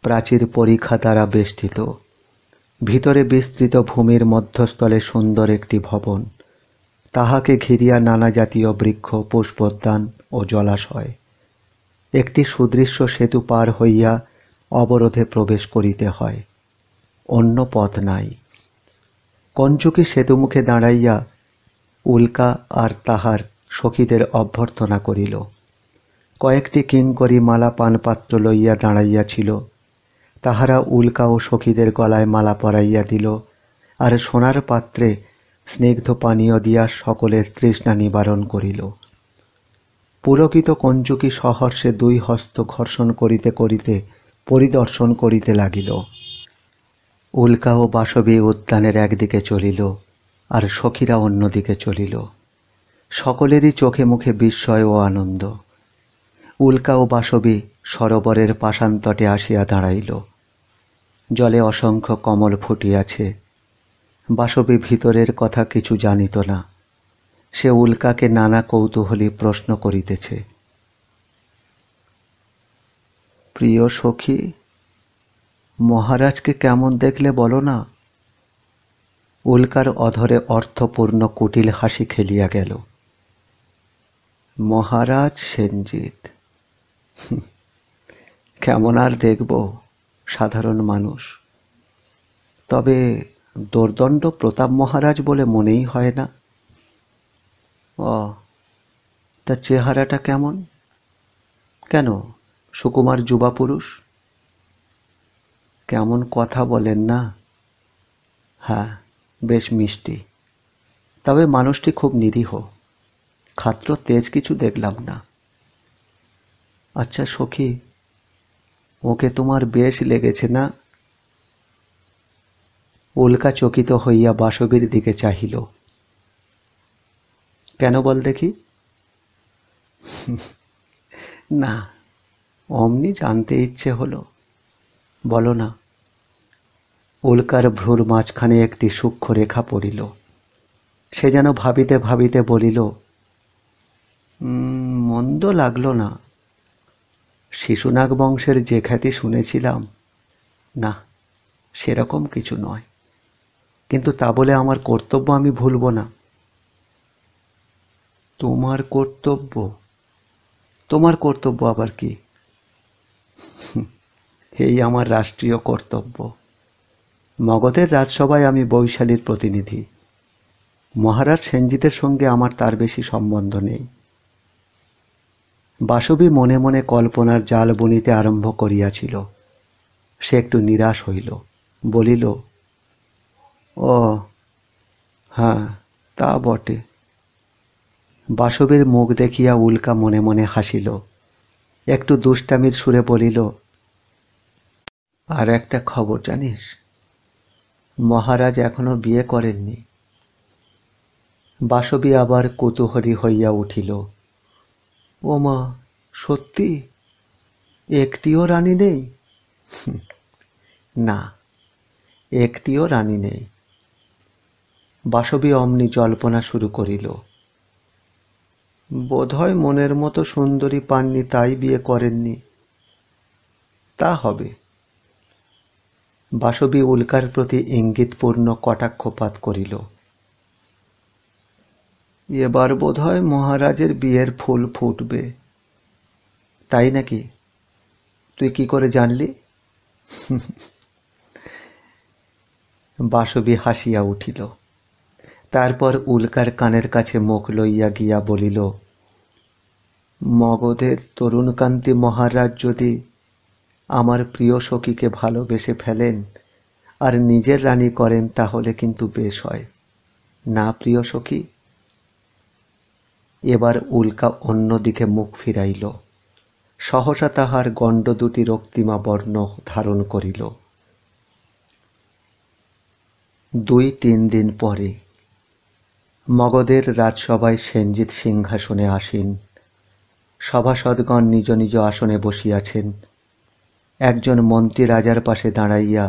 প্রাচীর পরিখা দ্বারা বেষ্টিত। ভিতরে বিস্তৃত ভূমির মধ্যস্থলে সুন্দর একটি ভবন। তাহাকে ঘিরিয়া নানা জাতীয় বৃক্ষ, পুষ্পোদ্যান ও জলাশয়। একটি সুদৃশ্য সেতু পার হইয়া অবরোধে প্রবেশ করিতে হয়। অন্য পথ নাই। কঞ্চুকি সেতুমুখে দাঁড়াইয়া উল্কা আর তাহার সখীদের অভ্যর্থনা করিল। কয়েকটি কিঙ্করী মালা পানপাত্র লইয়া দাঁড়াইয়াছিল। তাহারা উল্কা ও সখীদের গলায় মালা পরাইয়া দিল, আর সোনার পাত্রে স্নিগ্ধ পানীয় দিয়া সকলের তৃষ্ণা নিবারণ করিল। পুলকিত কঞ্চুকি সহর্ষে দুই হস্ত ঘর্ষণ করিতে করিতে পরিদর্শন করিতে লাগিল। উল্কা ও বাসবী উদ্যানের একদিকে চলিল, আর সখীরা অন্যদিকে চলিল। সকলেরই চোখে মুখে বিস্ময় ও আনন্দ। উল্কা ও বাসবী সরোবরের পাষাণতটে আসিয়া দাঁড়াইল। জলে অসংখ্য কমল ফুটিয়াছে। বাসবী ভিতরের কথা কিছু জানিত না। সে উল্কাকে নানা কৌতূহলী প্রশ্ন করিতেছে। প্রিয় সখী, মহারাজকে কেমন দেখলে বলো না। উল্কার অধরে অর্থপূর্ণ কুটিল হাসি খেলিয়া গেল। মহারাজ সেনজিৎ। কেমন আর দেখব, সাধারণ মানুষ। তবে দোর্দণ্ড প্রতাপ মহারাজ বলে মনেই হয় না। ও, তার চেহারাটা কেমন? কেন, সুকুমার যুবা পুরুষ? কেমন কথা বলেন না। হ্যাঁ, বেশ মিষ্টি, তবে মানুষটি খুব নিরীহ। খাত্র তেজ কিছু দেখলাম না। আচ্ছা সখী, ওকে তোমার বেশ লেগেছে না? উল্কা চকিত হইয়া বাসবীর দিকে চাহিল। কেন বল দেখি? না, অমনি জানতে ইচ্ছে হলো। বলো না। উল্কার ভ্রুর মাঝখানে একটি সূক্ষ্ম রেখা পড়িল। সে যেন ভাবিতে ভাবিতে বলিল, মন্দ লাগলো না। শিশুনাগ বংশের যে খ্যাতি শুনেছিলাম, না, সেরকম কিছু নয়। কিন্তু তা বলে আমার কর্তব্য আমি ভুলব না। তোমার কর্তব্য? তোমার কর্তব্য আবার কি? এই আমার রাষ্ট্রীয় কর্তব্য। মগধের রাজসভায় আমি বৈশালীর প্রতিনিধি। মহারাজ সেনজিতের সঙ্গে আমার তার বেশি সম্বন্ধ নেই। বাসবী মনে মনে কল্পনার জাল বুনিতে আরম্ভ করিয়াছিল। সে একটু নিরাশ হইল, বলিল, ও হ্যাঁ, তা বটে। বাসবীর মুখ দেখিয়া উল্কা মনে মনে হাসিল। একটু দুষ্টামির সুরে বলিল, আর একটা খবর জানিস? মহারাজ এখনো বিয়ে করেননি। বাসবী আবার কৌতূহলী হইয়া উঠিল। ও মা, সত্যি? একটিও রানী নেই? না, একটিও রানী নেই। বাসবী অমনি জল্পনা শুরু করিল। বোধহয় মনের মতো সুন্দরী পাননি, তাই বিয়ে করেননি। তা হবে। বাসবী উল্কার প্রতি ইঙ্গিতপূর্ণ কটাক্ষপাত করিল। এবার বোধহয় মহারাজের বিয়ের ফুল ফুটবে। তাই নাকি? তুই কি করে জানলি? বাসবী হাসিয়া উঠিল। তারপর উল্কার কানের কাছে মুখ লইয়া গিয়া বলিল, মগধের তরুণকান্তি মহারাজ যদি আমার প্রিয় সখীকে ভালোবেসে ফেলেন আর নিজের রানী করেন, তাহলে কিন্তু বেশ হয় না প্রিয় সখী? এবার উল্কা অন্যদিকে মুখ ফিরাইল। সহসা তাহার গণ্ড দুটি রক্তিমা বর্ণ ধারণ করিল। 2-3 দিন পরে মগধের রাজসভায় সেনজিৎ সিংহাসনে আসীন। সভাসদগণ নিজ নিজ আসনে বসিয়াছেন। একজন মন্ত্রী রাজার পাশে দাঁড়াইয়া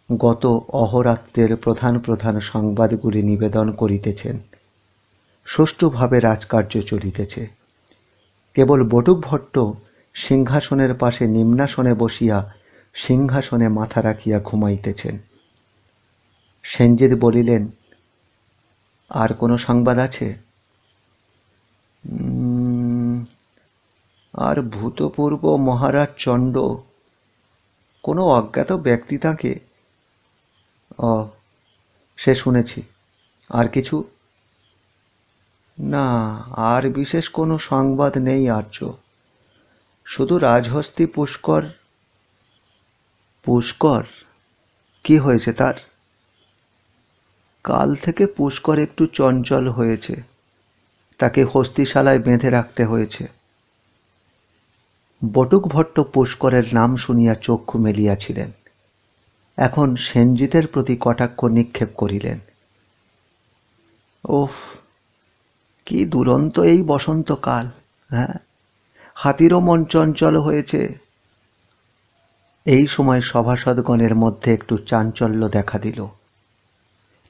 গত অহোরাত্রের প্রধান প্রধান সংবাদগুলি নিবেদন করিতেছেন। সুষ্ঠুভাবে রাজকার্য চলিতেছে। কেবল বটুকভট্ট সিংহাসনের পাশে নিম্নাসনে বসিয়া সিংহাসনে মাথা রাখিয়া ঘুমাইতেছেন। সেনজিৎ বলিলেন, আর কোনো সংবাদ আছে? আর ভূতপূর্ব মহারাজ চণ্ড, কোনো অজ্ঞাত ব্যক্তি তাকে। সে শুনেছি। আর কিছু? না, আর বিশেষ কোনো সংবাদ নেই আর্য। শুধু রাজহস্তি পুষ্কর। পুষ্কর? কি হয়েছে তার? কাল থেকে পুষ্কর একটু চঞ্চল হয়েছে। তাকে হস্তিশালায় বেঁধে রাখতে হয়েছে। বটুকভট্ট পুষ্করের নাম শুনিয়া চক্ষু মেলিয়াছিলেন। এখন সেনজিতের প্রতি কটাক্ষ নিক্ষেপ করিলেন। ওফ, কি দুরন্ত এই বসন্তকাল! হ্যাঁ, হাতিরও মন চঞ্চল হয়েছে। এই সময় সভাসদগণের মধ্যে একটু চাঞ্চল্য দেখা দিল।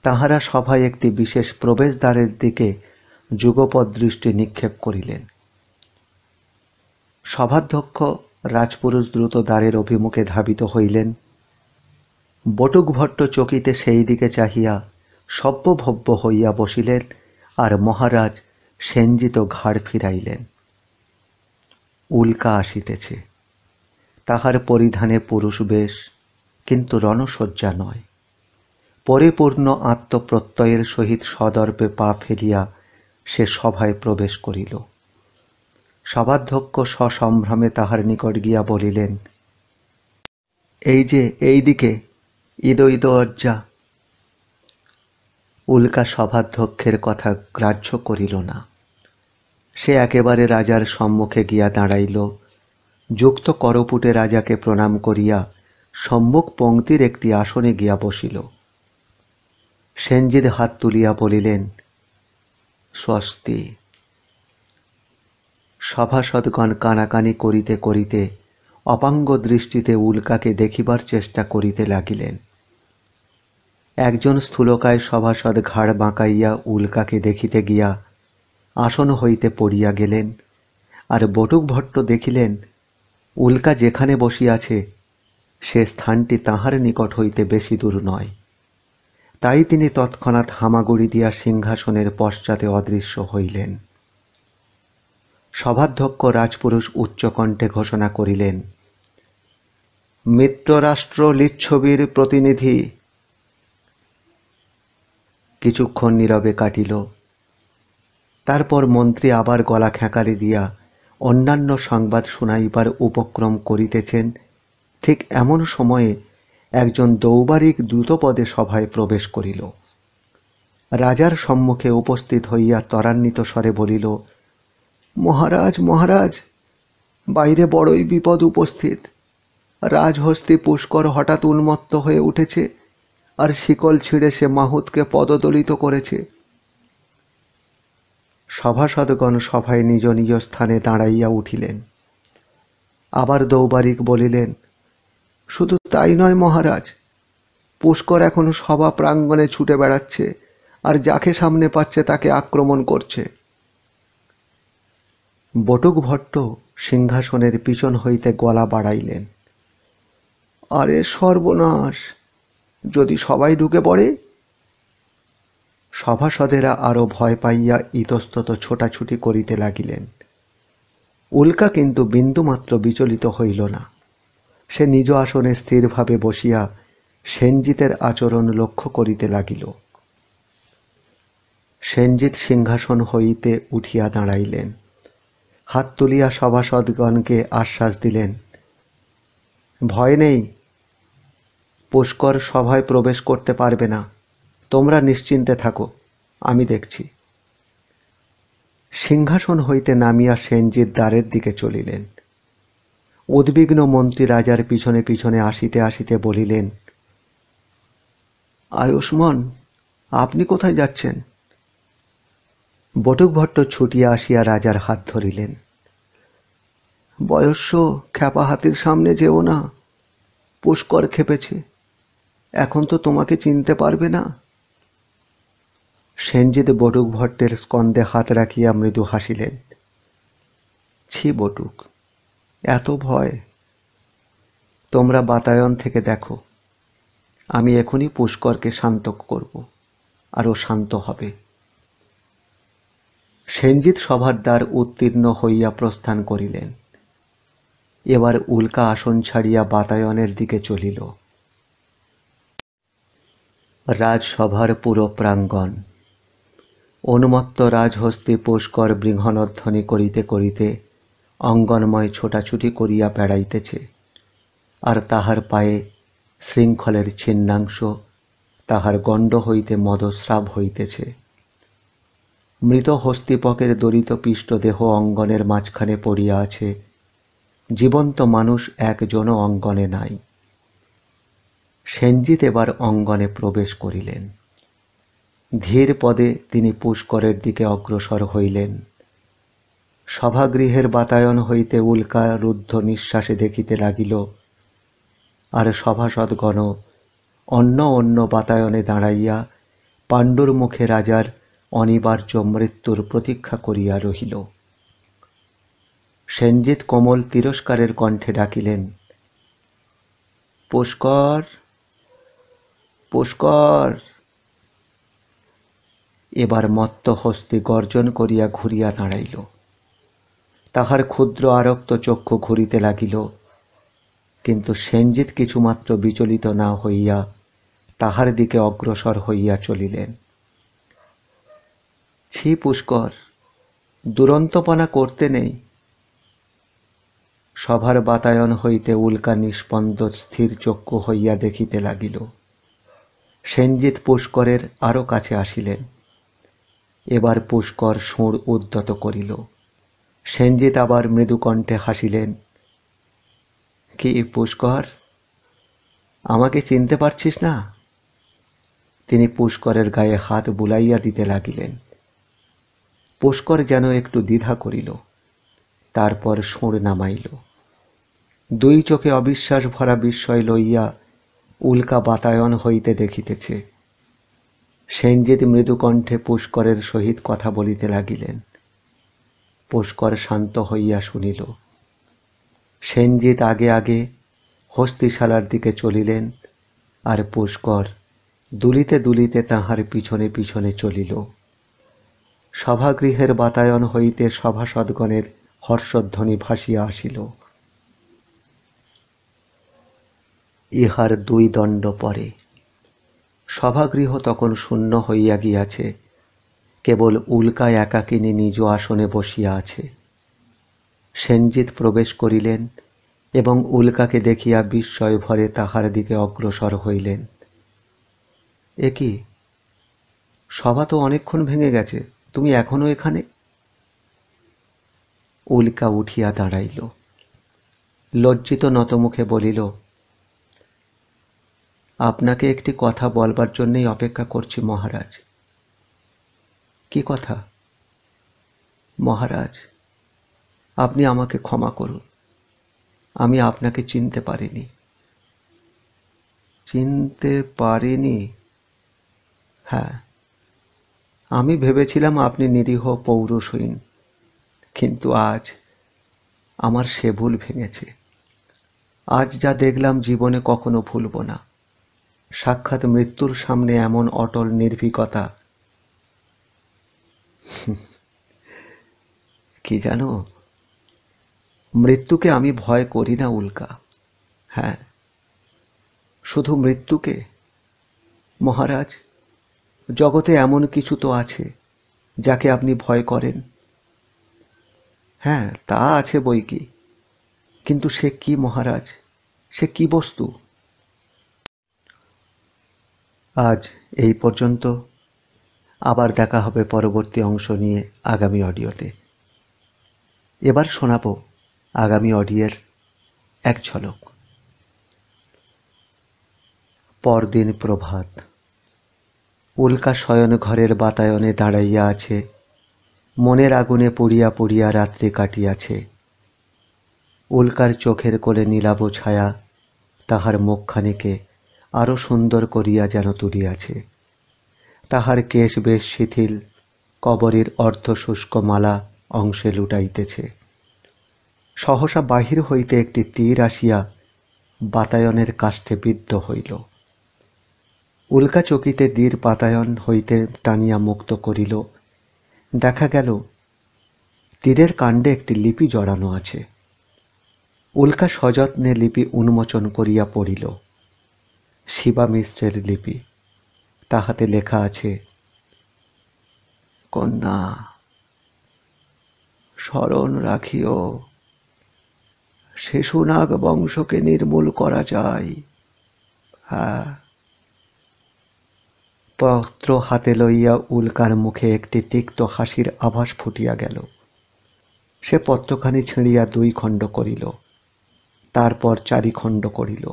তাহারা সভায় একটি বিশেষ প্রবেশদ্বারের দিকে যুগপৎ দৃষ্টি নিক্ষেপ করিলেন। সভাধ্যক্ষ রাজপুরুষ দ্রুত দ্বারের অভিমুখে ধাবিত হইলেন। বটুকভট্ট চকিতে সেই দিকে চাহিয়া সভ্যভব্য হইয়া বসিলেন, আর মহারাজ সেনজিৎ ঘাড় ফিরাইলেন। উল্কা আসিতেছে। তাহার পরিধানে পুরুষ বেশ, কিন্তু রণসজ্জা নয়। পরিপূর্ণ আত্মপ্রত্যয়ের সহিত সদর্পে পা ফেলিয়া সে সভায় প্রবেশ করিল। সভাধ্যক্ষ সসম্ভ্রমে তাহার নিকট গিয়া বলিলেন, এই যে এই দিকে, ইদো ইদো অজ্জা। উল্কা সভাধ্যক্ষের কথা গ্রাহ্য করিল না। সে একেবারে রাজার সম্মুখে গিয়া দাঁড়াইল। যুক্ত করপুটে রাজাকে প্রণাম করিয়া সম্মুখ পংক্তির একটি আসনে গিয়া বসিল। সেনজিৎ হাত তুলিয়া বলিলেন, স্বস্তি। সভাসদগণ কানাকানি করিতে করিতে অপাঙ্গ দৃষ্টিতে উল্কাকে দেখিবার চেষ্টা করিতে লাগিলেন। একজন স্থূলকায় সভাসদ ঘাড় বাঁকাইয়া উল্কাকে দেখিতে গিয়া আসন হইতে পড়িয়া গেলেন, আর বটুক ভট্ট দেখিলেন উল্কা যেখানে বসিয়াছে সে স্থানটি তাহার নিকট হইতে বেশি দূর নয়। তাই তিনি তৎক্ষণাৎ হামাগুড়ি দিয়া সিংহাসনের পশ্চাতে অদৃশ্য হইলেন। সভাধ্যক্ষ রাজপুরুষ উচ্চকণ্ঠে ঘোষণা করিলেন, মিত্ররাষ্ট্র লিচ্ছবির প্রতিনিধি। কিছুক্ষণ নীরবে কাটিল। তারপর মন্ত্রী আবার গলা খ্যাঁকারি দিয়া অন্যান্য সংবাদ শুনাইবার উপক্রম করিতেছেন, ঠিক এমন সময়ে একজন দৌবারিক দ্রুতপদে সভায় প্রবেশ করিল। রাজার সম্মুখে উপস্থিত হইয়া ত্বরান্বিত স্বরে বলিল, মহারাজ মহারাজ, বাইরে বড়ই বিপদ উপস্থিত। রাজহস্তি পুষ্কর হঠাৎ উন্মত্ত হয়ে উঠেছে, আর শিকল ছিঁড়ে সে মাহুতকে পদদলিত করেছে। সভাসদগণ সভায় নিজ নিজ স্থানে দাঁড়াইয়া উঠিলেন। আবার দৌবারিক বলিলেন, শুধু তাই নয় মহারাজ, পুষ্কর এখন সভা প্রাঙ্গণে ছুটে বেড়াচ্ছে, আর যাকে সামনে পাচ্ছে তাকে আক্রমণ করছে। বটুক ভট্ট সিংহাসনের পিছন হইতে গলা বাড়াইলেন, আরে সর্বনাশ, যদি সবাই ঢুকে পড়ে। সভাসদেরা আরো ভয় পাইয়া ইতস্তত ছোটাছুটি করিতে লাগিলেন। উল্কা কিন্তু বিন্দুমাত্র বিচলিত হইল না। সে নিজ আসনে স্থিরভাবে বসিয়া সেনজিতের আচরণ লক্ষ্য করিতে লাগিল। সেনজিৎ সিংহাসন হইতে উঠিয়া দাঁড়াইলেন। হাত তুলিয়া সভাসদগণকে আশ্বাস দিলেন, ভয় নেই, পুষ্কর সভায় প্রবেশ করতে পারবে না। তোমরা নিশ্চিন্তে থাকো, আমি দেখছি। সিংহাসন হইতে নামিয়া সেনজিৎ দ্বারের দিকে চলিলেন। উদ্বিগ্ন মন্ত্রী রাজার পিছনে পিছনে আসিতে আসিতে বলিলেন, আয়ুষ্মান, আপনি কোথায় যাচ্ছেন? বটুক ভট্ট ছুটিয়া আসিয়া রাজার হাত ধরিলেন। বয়স্য, খ্যাপা হাতির সামনে যেও না, পুষ্কর খেপেছে, এখন তো তোমাকে চিনতে পারবে না। সেনজিৎ বটুক ভট্টের স্কন্ধে হাত রাখিয়া মৃদু হাসিলেন। ছি বটুক, এত ভয়! তোমরা বাতায়ন থেকে দেখো, আমি এখনই পুষ্করকে শান্ত করব, আর ও শান্ত হবে। সেনজিৎ সভার দ্বার উত্তীর্ণ হইয়া প্রস্থান করিলেন। এবার উল্কা আসন ছাড়িয়া বাতায়নের দিকে চলিল। রাজসভার পুরো প্রাঙ্গণ। উন্মত্ত রাজহস্তি পুষ্কর বৃহন্নধ্বনি করিতে করিতে অঙ্গনময় ছোটাছুটি করিয়া বেড়াইতেছে, আর তাহার পায়ে শৃঙ্খলের ছিন্নাংশ, তাহার গণ্ড হইতে মদস্রাব হইতেছে। মৃত হস্তিপকের দরিত পিষ্টদেহ অঙ্গনের মাঝখানে পড়িয়া আছে, জীবন্ত মানুষ একজনও অঙ্গনে নাই। সেনজিৎ এবার অঙ্গনে প্রবেশ করিলেন। ধীর পদে তিনি পুষ্করের দিকে অগ্রসর হইলেন। সভাগৃহের বাতায়ন হইতে উল্কা রুদ্ধ নিঃশ্বাসে দেখিতে লাগিল, আর সভাসদগণ অন্য অন্য বাতায়নে দাঁড়াইয়া পাণ্ডুর মুখে রাজার অনিবার্য মৃত্যুর প্রতীক্ষা করিয়া রহিল। সেনজিৎ কোমল তিরস্কারের কণ্ঠে ডাকিলেন, পুষ্কর, পুষ্কর। এবার মত্ত হস্তে গর্জন করিয়া ঘুরিয়া দাঁড়াইল। তাহার ক্ষুদ্র আরক্ত চক্ষু ঘুরিতে লাগিল, কিন্তু সেনজিৎ কিছুমাত্র বিচলিত না হইয়া তাহার দিকে অগ্রসর হইয়া চলিলেন। ছি পুষ্কর, দুরন্তপনা করতে নেই। সভার বাতায়ন হইতে উল্কা নিস্পন্দ স্থির চক্ষু হইয়া দেখিতে লাগিল। সেনজিৎ পুষ্করের আরো কাছে আসিলেন। এবার পুষ্কর সুর উদ্যত করিল। সেনজিৎ আবার মৃদুকণ্ঠে হাসিলেন। কি পুষ্কর, আমাকে চিনতে পারছিস না? তিনি পুষ্করের গায়ে হাত বুলাইয়া দিতে লাগিলেন। পুষ্কর যেন একটু দ্বিধা করিল, তারপর সুর নামাইল। দুই চোখে অবিশ্বাস ভরা বিস্ময় লইয়া উল্কা বাতায়ন হইতে দেখিতেছে। সেনজিৎ মৃদুকণ্ঠে পুষ্করের সহিত কথা বলিতে লাগিলেন। পুষ্কর শান্ত হইয়া শুনিল। সেনজিৎ আগে আগে হস্তিশালার দিকে চলিলেন, আর পুষ্কর দুলিতে দুলিতে তাহার পিছনে পিছনে চলিল। সভাগৃহের বাতায়ন হইতে সভাসদগণের হর্ষধ্বনি ভাসিয়া আসিল। ইহার 2 দণ্ড পরে সভাগৃহ তখন শূন্য হইয়া গিয়াছে। কেবল উল্কা একাকিনী নিজ আসনে বসিয়া আছে। সেনজিৎ প্রবেশ করিলেন এবং উল্কাকে দেখিয়া বিস্ময় ভরে তাহার দিকে অগ্রসর হইলেন। এ কি, সভা তো অনেকক্ষণ ভেঙে গেছে, তুমি এখনো এখানে? উল্কা উঠিয়া দাঁড়াইল। লজ্জিত নতমুখে বলিল, আপনাকে একটি কথা বলবার জন্যই অপেক্ষা করছি মহারাজ। কি কথা? মহারাজ, আপনি আমাকে ক্ষমা করুন, আমি আপনাকে চিনতে পারিনি। চিনতে পারিনি? হ্যাঁ, আমি ভেবেছিলাম আপনি নিরীহ পৌরুষহীন, কিন্তু আজ আমার সে ভুল ভেঙেছে। আজ যা দেখলাম জীবনে কখনো ভুলব না। সাক্ষাৎ মৃত্যুর সামনে এমন অটল নির্ভীকতা। কি জানো, মৃত্যুকে আমি ভয় করি না উল্কা। হ্যাঁ, শুধু মৃত্যুকে। মহারাজ, জগতে এমন কিছু তো আছে যাকে আপনি ভয় করেন। হ্যাঁ, তা আছে বই কি, কিন্তু সে কি মহারাজ? সে কি বস্তু? আজ এই পর্যন্ত। আবার দেখা হবে পরবর্তী অংশ নিয়ে আগামী অডিওতে। এবার শোনাব আগামী অডিওর এক ঝলক। পরদিন প্রভাত। উল্কা শয়ন ঘরের বাতায়নে দাঁড়াইয়া আছে। মনের আগুনে পুড়িয়া পুড়িয়া রাত্রি কাটিয়াছে। উল্কার চোখের কোলে নীলাভ ছায়া তাহার মুখখানিকে আরো সুন্দর করিয়া যেন তুলিয়াছে। তাহার কেশ বেশ শিথিল, কবরের অর্ধ শুষ্ক মালা অংশে লুটাইতেছে। সহসা বাহির হইতে একটি তীর আসিয়া বাতায়নের কাষ্ঠে বিদ্ধ হইল। উল্কা চকিতে তীর বাতায়ন হইতে টানিয়া মুক্ত করিল। দেখা গেল তীরের কাণ্ডে একটি লিপি জড়ানো আছে। উল্কা সযত্নে লিপি উন্মোচন করিয়া পড়িল। শিবা মিশ্রের লিপি। তাহাতে লেখা আছে, কন্যা, স্মরণ রাখিও, শিশুনাগ বংশকে নির্মূল করা যায়। হ্যাঁ। পত্র হাতে লইয়া উল্কার মুখে একটি তিক্ত হাসির আভাস ফুটিয়া গেল। সে পত্রখানি ছিঁড়িয়া 2 খণ্ড করিল, তারপর 4 খণ্ড করিল।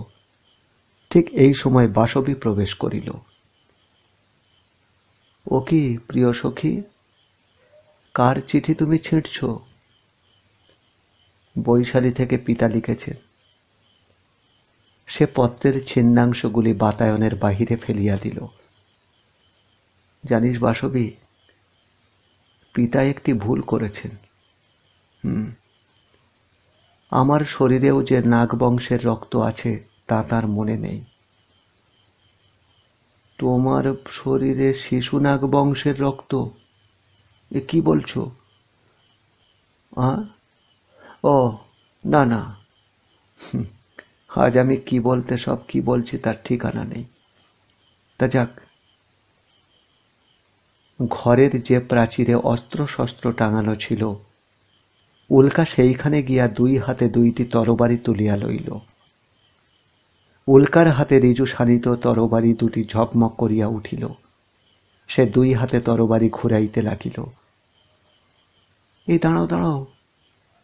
ঠিক এই সময় বাসবী প্রবেশ করিল। ও কি প্রিয় সখী, কার চিঠি তুমি ছিঁড়ছ? বৈশালী থেকে পিতা লিখেছেন। সে পত্রের ছিন্নাংশগুলি বাতায়নের বাহিরে ফেলিয়া দিল। জানিস বাসবী, পিতা একটি ভুল করেছেন। আমার শরীরেও যে নাগ বংশের রক্ত আছে তা তার মনে নেই। তোমার শরীরে শিশুনাগ বংশের রক্ত? এ কি বলছো? আ ও, না না, আজ আমি কি বলতে সব কি বলছি তার ঠিকানা নেই। তা যাক, ঘরের যে প্রাচীরে অস্ত্র শস্ত্র টাঙানো ছিল, উল্কা সেইখানে গিয়া দুই হাতে দুইটি তরবারি তুলিয়া লইল। উল্কার হাতে ঋজু শানিত তরবারি দুটি ঝকমক করিয়া উঠিল। সে দুই হাতে তরবারি ঘুরাইতে লাগিল। এই দাঁড়াও দাঁড়াও,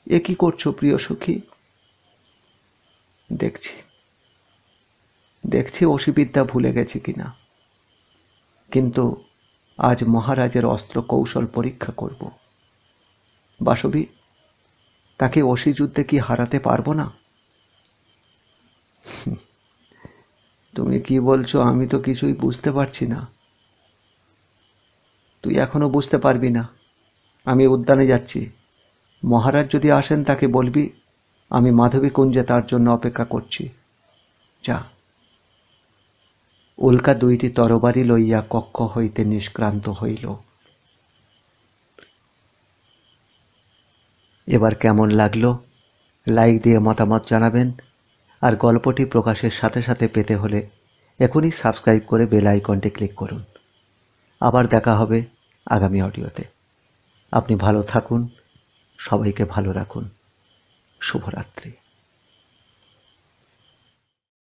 এ কি করছো প্রিয় সখী? দেখছি দেখছি অসিবিদ্যা ভুলে গেছি কিনা, কিন্তু আজ মহারাজের অস্ত্র কৌশল পরীক্ষা করব। বাসবী, তাকে অসি যুদ্ধে কি হারাতে পারবো না? তুমি কি বলছো আমি তো কিছুই বুঝতে পারছি না। তুই এখনো বুঝতে পারবি না। আমি উদ্যানে যাচ্ছি। মহারাজ যদি আসেন তাকে বলবি আমি মাধবী কুঞ্জে তার জন্য অপেক্ষা করছি। যা। উল্কা দুইটি তরবারি লইয়া কক্ষ হইতে নিষ্ক্রান্ত হইল। এবার কেমন লাগলো লাইক দিয়ে মতামত জানাবেন, আর গল্পটি প্রকাশের সাথে সাথে পেতে হলে এখনই সাবস্ক্রাইব করে বেল আইকনটি ক্লিক করুন। আবার দেখা হবে আগামী অডিওতে। আপনি ভালো থাকুন, সবাইকে ভালো রাখুন। শুভরাত্রি।